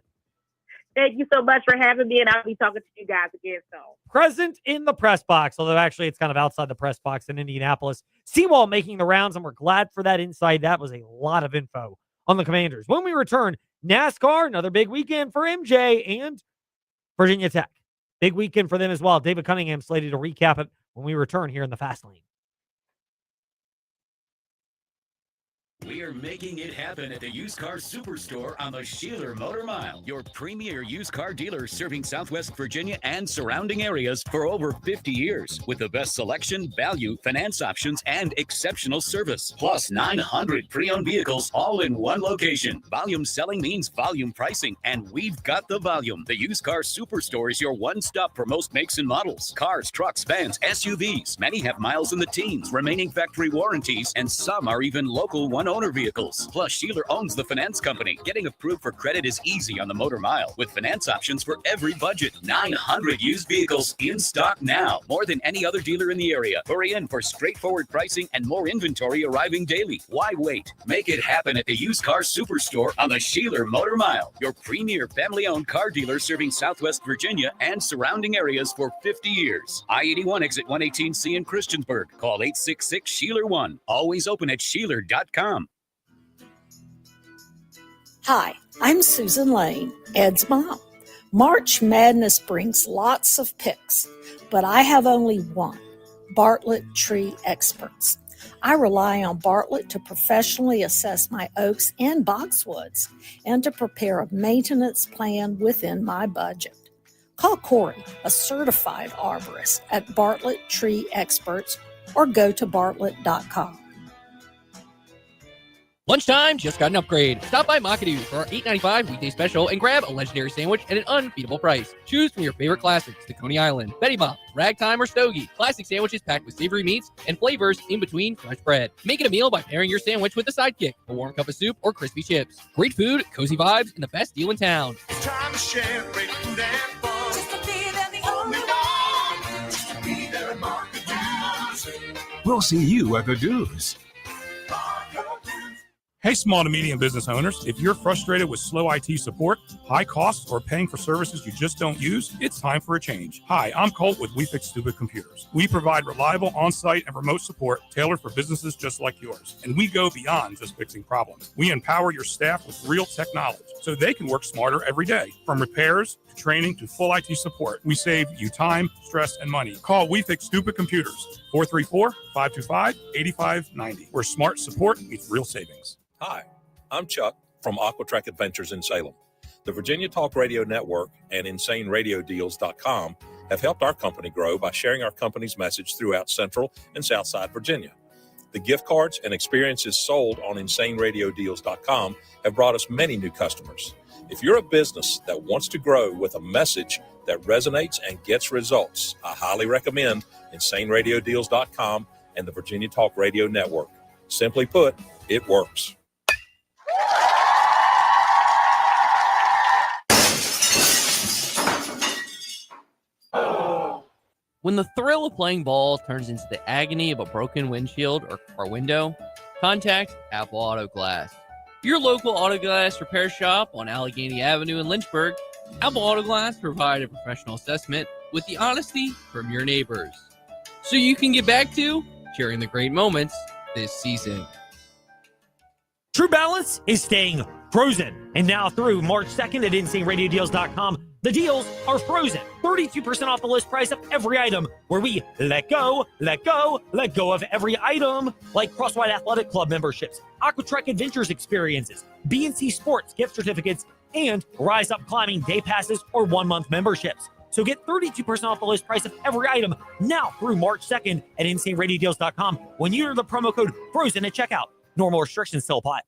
Thank you so much for having me, and I'll be talking to you guys again soon. Present in the press box, although actually it's kind of outside the press box in Indianapolis. Seawalt making the rounds, and we're glad for that insight. That was a lot of info on the Commanders. When we return, NASCAR, another big weekend for MJ and Virginia Tech. Big weekend for them as well. David Cunningham slated to recap it when we return here in the Fast Lane. We are making it happen at the Used Car Superstore on the Sheeler Motor Mile, your premier used car dealer serving Southwest Virginia and surrounding areas for over 50 years with the best selection, value, finance options, and exceptional service. Plus 900 pre-owned vehicles all in one location. Volume selling means volume pricing, and we've got the volume. The Used Car Superstore is your one-stop for most makes and models. Cars, trucks, vans, SUVs. Many have miles in the teens, remaining factory warranties, and some are even local one-owner vehicles. Plus, Sheeler owns the finance company. Getting approved for credit is easy on the Motor Mile with finance options for every budget. 900 used vehicles in stock now. More than any other dealer in the area. Hurry in for straightforward pricing and more inventory arriving daily. Why wait? Make it happen at the Used Car Superstore on the Sheeler Motor Mile, your premier family-owned car dealer serving Southwest Virginia and surrounding areas for 50 years. I-81 exit 118C in Christiansburg. Call 866-SHEELER1. Always open at Sheeler.com. Hi, I'm Susan Lane, Ed's mom. March Madness brings lots of picks, but I have only one, Bartlett Tree Experts. I rely on Bartlett to professionally assess my oaks and boxwoods and to prepare a maintenance plan within my budget. Call Corey, a certified arborist at Bartlett Tree Experts, or go to bartlett.com. Lunchtime just got an upgrade. Stop by Macadoo for our $8.95 weekday special and grab a legendary sandwich at an unbeatable price. Choose from your favorite classics, the Coney Island, Betty Bob, Ragtime, or Stogie. Classic sandwiches packed with savory meats and flavors in between fresh bread. Make it a meal by pairing your sandwich with a sidekick, a warm cup of soup, or crispy chips. Great food, cozy vibes, and the best deal in town. It's time to share great food and fun. Just to be there, the only one. Just to be there at Macadoo's. We'll see you at the Do's. Hey, small to medium business owners, if you're frustrated with slow IT support, high costs, or paying for services you just don't use, it's time for a change. Hi, I'm Colt with We Fix Stupid Computers. We provide reliable on-site and remote support tailored for businesses just like yours. And we go beyond just fixing problems. We empower your staff with real technology so they can work smarter every day. From repairs to training to full IT support, we save you time, stress, and money. Call We Fix Stupid Computers, 434-525-8590, where smart support meets real savings. Hi, I'm Chuck from Aquatrack Adventures in Salem. The Virginia Talk Radio Network and InsaneRadioDeals.com have helped our company grow by sharing our company's message throughout Central and Southside Virginia. The gift cards and experiences sold on InsaneRadioDeals.com have brought us many new customers. If you're a business that wants to grow with a message that resonates and gets results, I highly recommend InsaneRadioDeals.com and the Virginia Talk Radio Network. Simply put, it works. When the thrill of playing ball turns into the agony of a broken windshield or car window, contact Apple Auto Glass. Your local auto glass repair shop on Allegheny Avenue in Lynchburg, Apple Auto Glass provide a professional assessment with the honesty from your neighbors, so you can get back to sharing the great moments this season. True Balance is staying frozen. And now through March 2nd at InsaneRadioDeals.com, the deals are frozen. 32% off the list price of every item, where we let go of every item, like Crosswhite Athletic Club memberships, Aquatrek Adventures experiences, BNC Sports gift certificates, and Rise Up Climbing day passes or 1-month memberships. So get 32% off the list price of every item now through March 2nd at InsaneRadioDeals.com when you enter the promo code FROZEN at checkout. Normal restrictions still apply.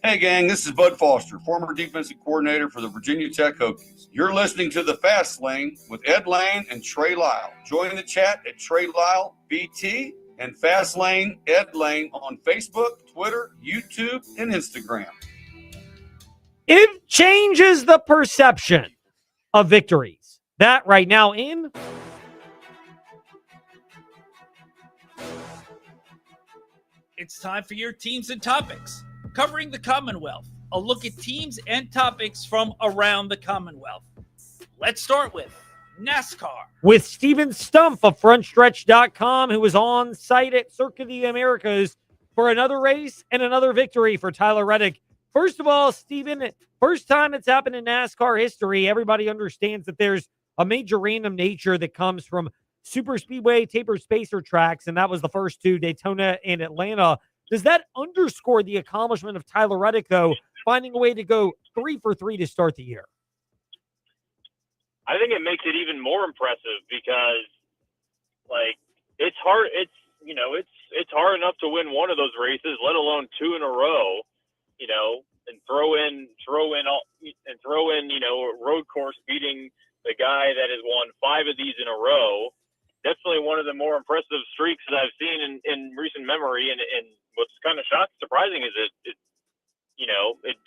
Hey, gang, this is Bud Foster, former defensive coordinator for the Virginia Tech Hokies. You're listening to The Fast Lane with Ed Lane and Trey Lyle. Join the chat at Trey Lyle BT and Fast Lane Ed Lane on Facebook, Twitter, YouTube, and Instagram. It changes the perception of victories. That right now in It's time for your teams and topics. Covering the Commonwealth, a look at teams and topics from around the Commonwealth. Let's start with NASCAR. with Steven Stump of FrontStretch.com, who was on site at Circuit of the Americas for another race and another victory for Tyler Reddick. First of all, Steven, first time it's happened in NASCAR history. Everybody understands that there's a major random nature that comes from super speedway, tapered spacer tracks, and that was the first two, Daytona and Atlanta. Does that underscore the accomplishment of Tyler Reddick, though, finding a way to go 3 for 3 to start the year? I think it makes it even more impressive because, like, it's hard. It's hard enough to win one of those races, let alone two in a row. And throw in a road course beating the guy that has won 5 of these in a row. Definitely one of the more impressive streaks that I've seen in recent memory. And what's kind of surprising is it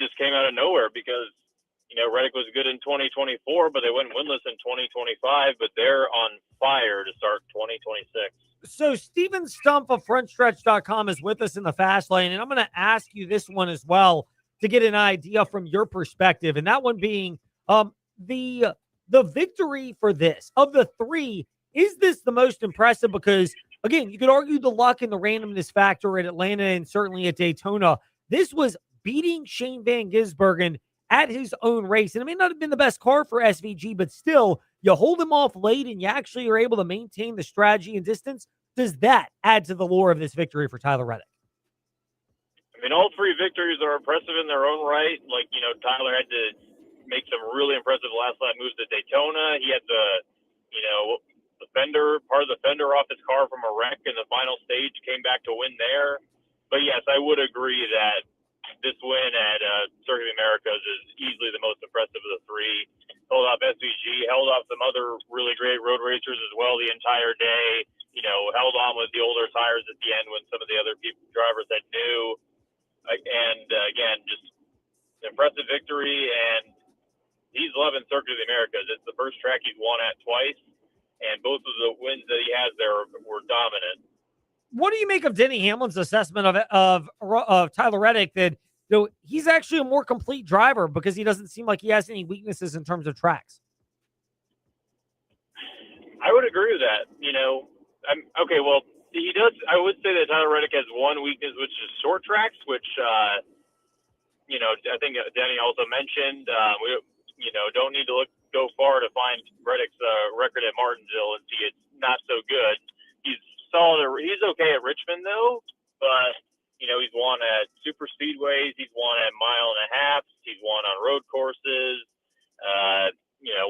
just came out of nowhere because, Reddick was good in 2024, but they went winless in 2025, but they're on fire to start 2026. So Steven Stump of FrontStretch.com is with us in the fast lane, and I'm going to ask you this one as well to get an idea from your perspective, and that one being the victory for this. Of the 3, is this the most impressive? Because, again, you could argue the luck and the randomness factor at Atlanta and certainly at Daytona. This was beating Shane Van Gisbergen at his own race. And it may not have been the best car for SVG, but still, you hold him off late and you actually are able to maintain the strategy and distance. Does that add to the lore of this victory for Tyler Reddick? I mean, all 3 victories are impressive in their own right. Like, Tyler had to make some really impressive last lap moves at Daytona. He had part of the fender off his car from a wreck in the final stage, came back to win there. But yes, I would agree that this win at Circuit of the Americas is easily the most impressive of the 3. Held off SVG, held off some other really great road racers as well the entire day. Held on with the older tires at the end when some of the other drivers had new. And again, just an impressive victory. And he's loving Circuit of the Americas. It's the first track he's won at twice, and both of the wins that he has there were dominant. What do you make of Denny Hamlin's assessment of Tyler Reddick that he's actually a more complete driver because he doesn't seem like he has any weaknesses in terms of tracks? I would agree with that. Okay, well, he does. I would say that Tyler Reddick has one weakness, which is short tracks, which I think Denny also mentioned. We don't need to go far to find Reddick's record at Martinsville and see it's not so good. He's solid. He's okay at Richmond though, but he's won at super speedways. He's won at mile and a half. He's won on road courses.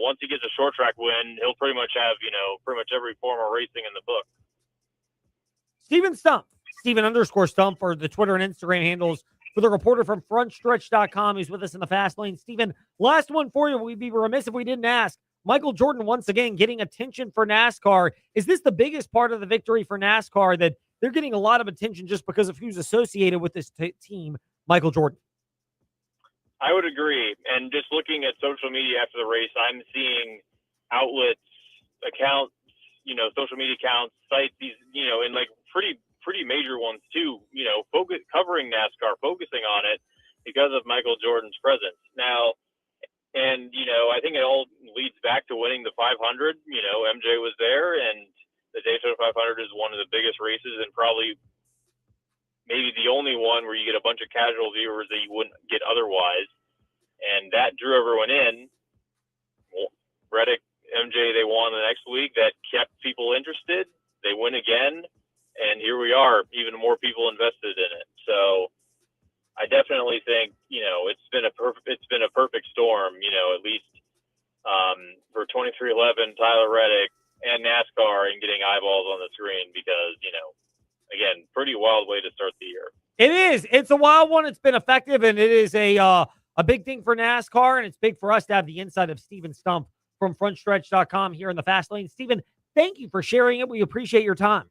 Once he gets a short track win, he'll pretty much have pretty much every form of racing in the book. Steven Stump, Steven_Stump for the Twitter and Instagram handles, for the reporter from FrontStretch.com who's with us in the fast lane. Steven, last one for you. We'd be remiss if we didn't ask. Michael Jordan once again getting attention for NASCAR. Is this the biggest part of the victory for NASCAR, that they're getting a lot of attention just because of who's associated with this team, Michael Jordan. I would agree. And just looking at social media after the race, I'm seeing outlets, accounts, social media accounts, sites, these, and like pretty major ones too, covering NASCAR, focusing on it because of Michael Jordan's presence. Now, and, I think it all leads back to winning the 500. MJ was there, and the Daytona 500 is one of the biggest races and probably maybe the only one where you get a bunch of casual viewers that you wouldn't get otherwise. And that drew everyone in. Reddick, MJ, they won the next week. That kept people interested. They win again. And here we are, even more people invested in it. So I definitely think, it's been a perfect storm, at least for 2311, Tyler Reddick, and NASCAR, and getting eyeballs on the screen because, again, pretty wild way to start the year. It is. It's a wild one. It's been effective, and it is a big thing for NASCAR, and it's big for us to have the insight of Steven Stump from frontstretch.com here in the Fast Lane. Steven, thank you for sharing it. We appreciate your time.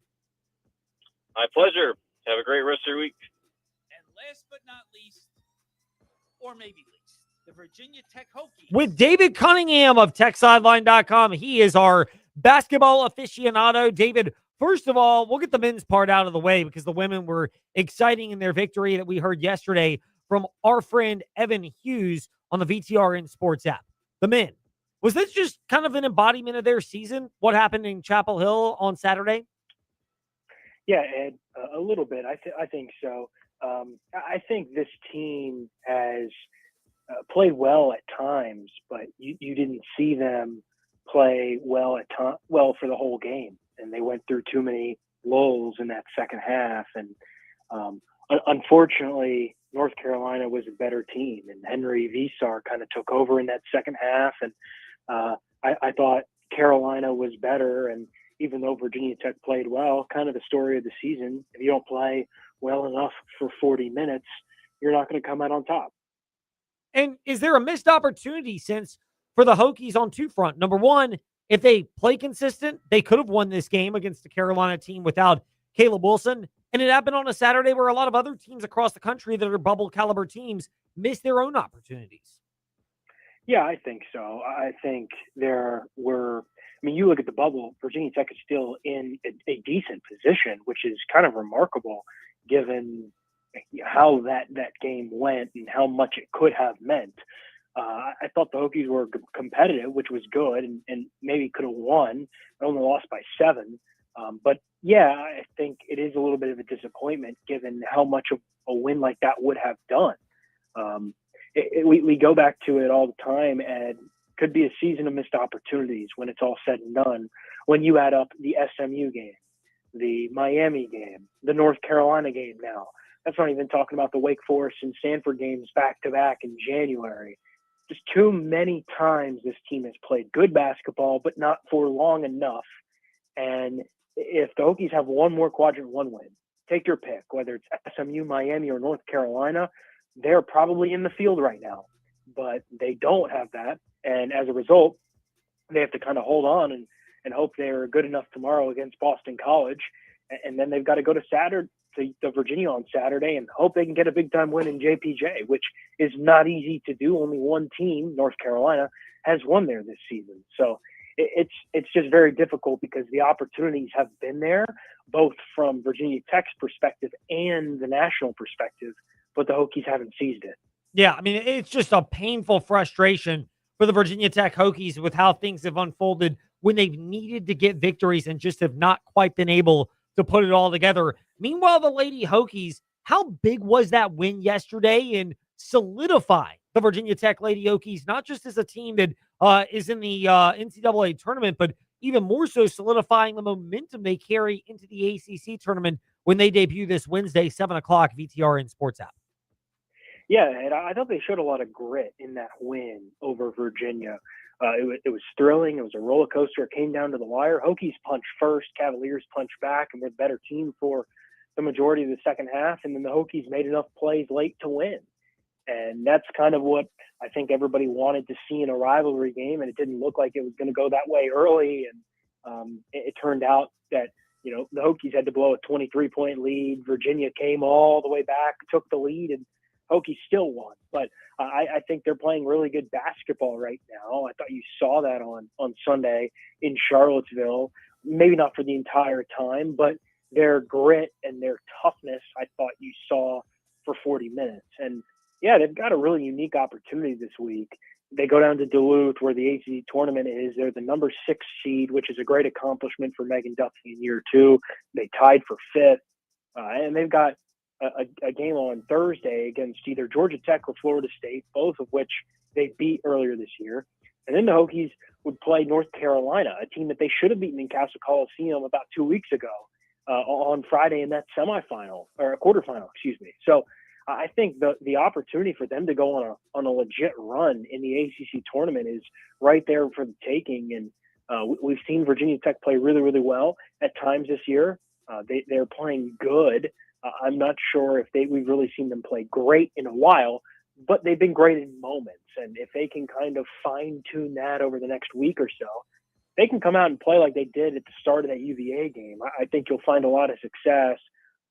My pleasure. Have a great rest of your week. And last but not least, or maybe least, the Virginia Tech Hokies. With David Cunningham of TechSideline.com, he is our basketball aficionado. David, first of all, we'll get the men's part out of the way because the women were exciting in their victory that we heard yesterday from our friend Evan Hughes on the VTRN Sports app. The men, was this just kind of an embodiment of their season, what happened in Chapel Hill on Saturday? Yeah, Ed, a little bit. I think so. I think this team has played well at times, but you didn't see them play well for the whole game, and they went through too many lulls in that second half. And unfortunately, North Carolina was a better team, and Henry Visar kind of took over in that second half. And I thought Carolina was better, and even though Virginia Tech played well, kind of the story of the season, if you don't play well enough for 40 minutes, you're not going to come out on top. And is there a missed opportunity for the Hokies on two front? Number one, if they play consistent, they could have won this game against the Carolina team without Caleb Wilson. And it happened on a Saturday where a lot of other teams across the country that are bubble caliber teams missed their own opportunities. Yeah, I think so. I think you look at the bubble, Virginia Tech is still in a decent position, which is kind of remarkable given how that game went and how much it could have meant. I thought the Hokies were competitive, which was good, and maybe could have won. They only lost by 7. But yeah, I think it is a little bit of a disappointment given how much of a win like that would have done. We go back to it all the time, and could be a season of missed opportunities when it's all said and done. When you add up the SMU game, the Miami game, the North Carolina game now, that's not even talking about the Wake Forest and Stanford games back-to-back in January. Just too many times this team has played good basketball, but not for long enough. And if the Hokies have one more Quadrant 1 win, take your pick, whether it's SMU, Miami, or North Carolina, they're probably in the field right now. But they don't have that. And as a result, they have to kind of hold on and hope they're good enough tomorrow against Boston College. And then they've got to go to Virginia on Saturday and hope they can get a big-time win in JPJ, which is not easy to do. Only one team, North Carolina, has won there this season. So it's just very difficult because the opportunities have been there, both from Virginia Tech's perspective and the national perspective, but the Hokies haven't seized it. Yeah, I mean, it's just a painful frustration for the Virginia Tech Hokies with how things have unfolded when they've needed to get victories and just have not quite been able to put it all together. Meanwhile, the Lady Hokies, how big was that win yesterday in solidifying the Virginia Tech Lady Hokies, not just as a team that is in the NCAA tournament, but even more so solidifying the momentum they carry into the ACC tournament when they debut this Wednesday, 7 o'clock, VTRN Sports app. Yeah, and I thought they showed a lot of grit in that win over Virginia. It was thrilling. It was a roller coaster. It came down to the wire. Hokies punched first, Cavaliers punched back, and were the better team for the majority of the second half. And then the Hokies made enough plays late to win. And that's kind of what I think everybody wanted to see in a rivalry game. And it didn't look like it was going to go that way early. And it turned out that the Hokies had to blow a 23-point lead. Virginia came all the way back, took the lead, and Hokies still won. But I think they're playing really good basketball right now. I thought you saw that on Sunday in Charlottesville. Maybe not for the entire time, but their grit and their toughness, I thought you saw for 40 minutes. And, yeah, they've got a really unique opportunity this week. They go down to Duluth where the ACC tournament is. They're the number 6 seed, which is a great accomplishment for Megan Duffy in year 2. They tied for 5th. And they've got a game on Thursday against either Georgia Tech or Florida State, both of which they beat earlier this year. And then the Hokies would play North Carolina, a team that they should have beaten in Castle Coliseum about 2 weeks ago on Friday in that semifinal or quarterfinal, excuse me. So I think the opportunity for them to go on a legit run in the ACC tournament is right there for the taking. And we've seen Virginia Tech play really, really well at times this year. They're playing good. I'm not sure if we've really seen them play great in a while, but they've been great in moments. And if they can kind of fine tune that over the next week or so, they can come out and play like they did at the start of that UVA game. I think you'll find a lot of success.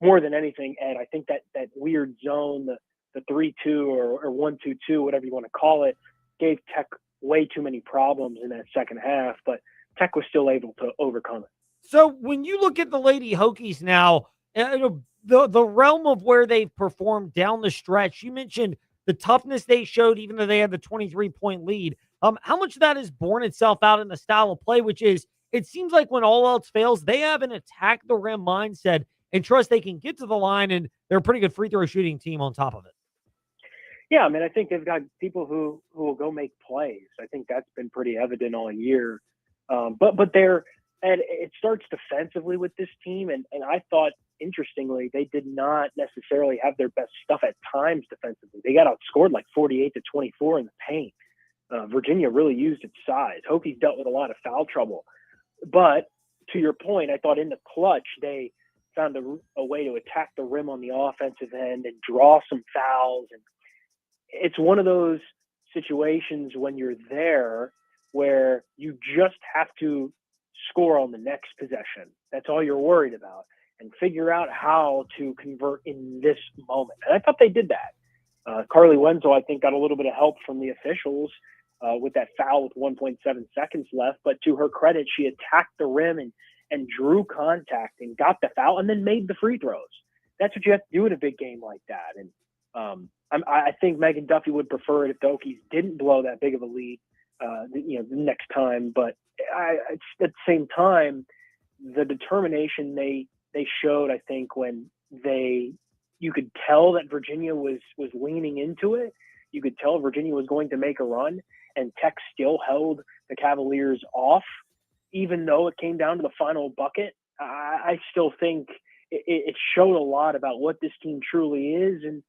More than anything, Ed, I think that weird zone, the 3-2 or 1-2-2, whatever you want to call it, gave Tech way too many problems in that second half, but Tech was still able to overcome it. So when you look at the Lady Hokies now, the realm of where they've performed down the stretch, you mentioned the toughness they showed, even though they had the 23-point lead. How much of that has borne itself out in the style of play, which is, it seems like when all else fails, they have an attack the rim mindset and trust they can get to the line, and they're a pretty good free throw shooting team on top of it. Yeah, I mean, I think they've got people who will go make plays. I think that's been pretty evident all year. But it starts defensively with this team, and I thought, interestingly, they did not necessarily have their best stuff at times defensively. They got outscored like 48-24 in the paint. Virginia really used its size. Hokies dealt with a lot of foul trouble. But to your point, I thought in the clutch, they found a way to attack the rim on the offensive end and draw some fouls. And it's one of those situations when you're there where you just have to score on the next possession. That's all you're worried about, and figure out how to convert in this moment. And I thought they did that. Carly Wenzel, I think, got a little bit of help from the officials with that foul with 1.7 seconds left. But to her credit, she attacked the rim and drew contact and got the foul and then made the free throws. That's what you have to do in a big game like that. And I think Megan Duffy would prefer it if the Hokies didn't blow that big of a lead, the next time. But at the same time, the determination they showed, I think, when you could tell that Virginia was leaning into it. You could tell Virginia was going to make a run, and Tech still held the Cavaliers off, even though it came down to the final bucket. I still think it showed a lot about what this team truly is, and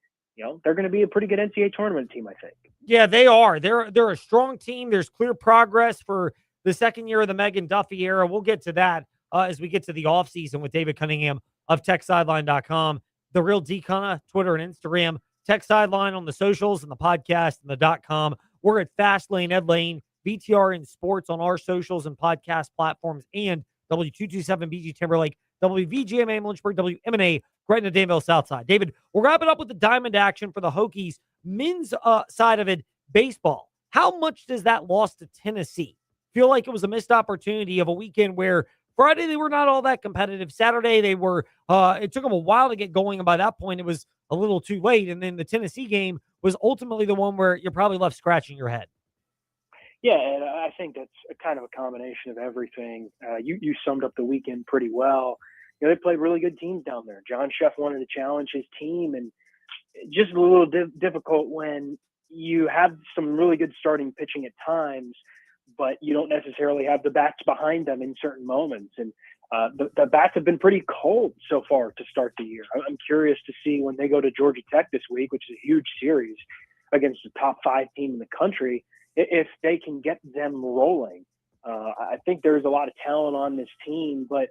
they're going to be a pretty good NCAA tournament team, I think. Yeah, they are. They're a strong team. There's clear progress for the second year of the Megan Duffy era. We'll get to that as we get to the offseason with David Cunningham of TechSideline.com, The Real Decon, Twitter and Instagram, Tech Sideline on the socials and the podcast and the .com. We're at Fastlane, Ed Lane, VTRN Sports on our socials and podcast platforms, and W227BG Timberlake, WVGMA Lynchburg, WMNA Gretna Danville Southside. David, we'll wrap it up with the diamond action for the Hokies men's side of it, baseball. How much does that loss to Tennessee feel like it was a missed opportunity of a weekend where Friday they were not all that competitive? Saturday they were, it took them a while to get going, and by that point it was a little too late. And then the Tennessee game was ultimately the one where you're probably left scratching your head. Yeah, and I think that's a kind of a combination of everything. You summed up the weekend pretty well. They played really good teams down there. John Sheff wanted to challenge his team, and just a little difficult when you have some really good starting pitching at times, but you don't necessarily have the bats behind them in certain moments. And the bats have been pretty cold so far to start the year. I'm curious to see when they go to Georgia Tech this week, which is a huge series against the top 5 team in the country, if they can get them rolling. I think there's a lot of talent on this team, but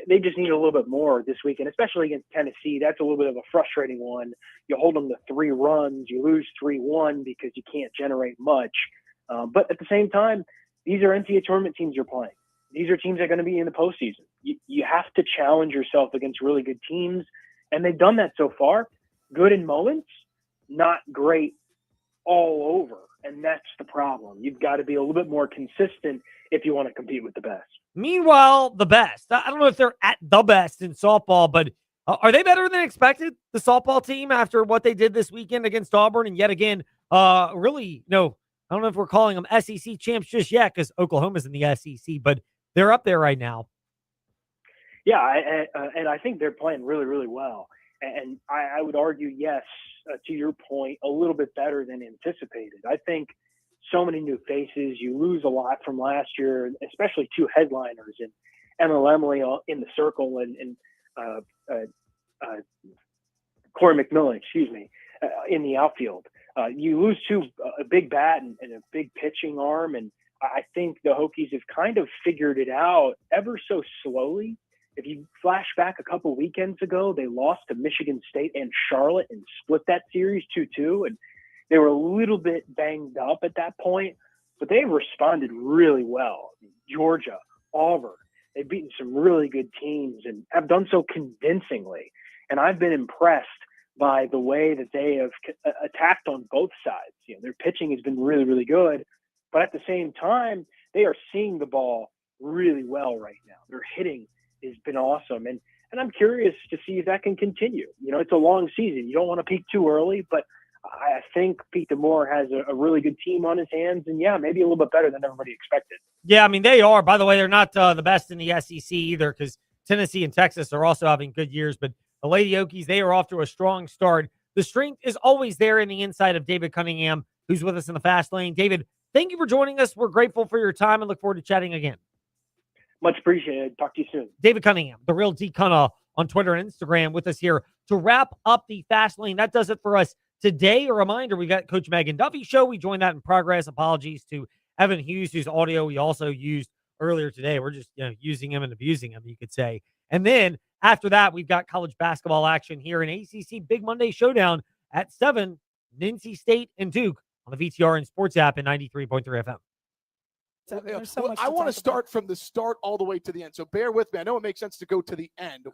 they just need a little bit more this weekend, especially against Tennessee. That's a little bit of a frustrating one. You hold them to 3 runs, you lose 3-1 because you can't generate much. But at the same time, these are NCAA tournament teams you're playing. These are teams that are going to be in the postseason. you have to challenge yourself against really good teams, and they've done that so far. Good in moments, not great all over, and that's the problem. You've got to be a little bit more consistent if you want to compete with the best. Meanwhile, the best. I don't know if they're at the best in softball, but are they better than expected, the softball team, after what they did this weekend against Auburn? And yet again, really, no, I don't know if we're calling them SEC champs just yet because Oklahoma's in the SEC, but they're up there right now. Yeah, and I think they're playing really, really well. And I would argue, yes, to your point, a little bit better than anticipated. I think so many new faces. You lose a lot from last year, especially two headliners and Emma Lemley in the circle and Corey McMillan, in the outfield. You lose a big bat and a big pitching arm, and I think the Hokies have kind of figured it out ever so slowly. If you flash back a couple weekends ago, they lost to Michigan State and Charlotte and split that series 2-2, and they were a little bit banged up at that point, but they've responded really well. Georgia, Auburn, they've beaten some really good teams and have done so convincingly, and I've been impressed by the way that they have attacked on both sides. Their pitching has been really, really good, but at the same time, they are seeing the ball really well right now. Their hitting has been awesome, and I'm curious to see if that can continue. It's a long season. You don't want to peak too early, but I think Pete DeMoore has a really good team on his hands, and yeah, maybe a little bit better than everybody expected. Yeah, I mean, they are. By the way, they're not the best in the SEC either, because Tennessee and Texas are also having good years, but the Lady Okies, they are off to a strong start. The strength is always there in the inside of David Cunningham, who's with us in the fast lane. David, thank you for joining us. We're grateful for your time and look forward to chatting again. Much appreciated. Talk to you soon. David Cunningham, the real D Cunna on Twitter and Instagram, with us here to wrap up the fast lane. That does it for us today. A reminder, we got Coach Megan Duffy show. We joined that in progress. Apologies to Evan Hughes, whose audio we also used earlier today. We're just using him and abusing him, you could say. And then after that, we've got college basketball action here in ACC Big Monday Showdown at 7, NC State and Duke on the VTRN Sports app and 93.3 FM. I want to start from the start all the way to the end. So bear with me. I know it makes sense to go to the end.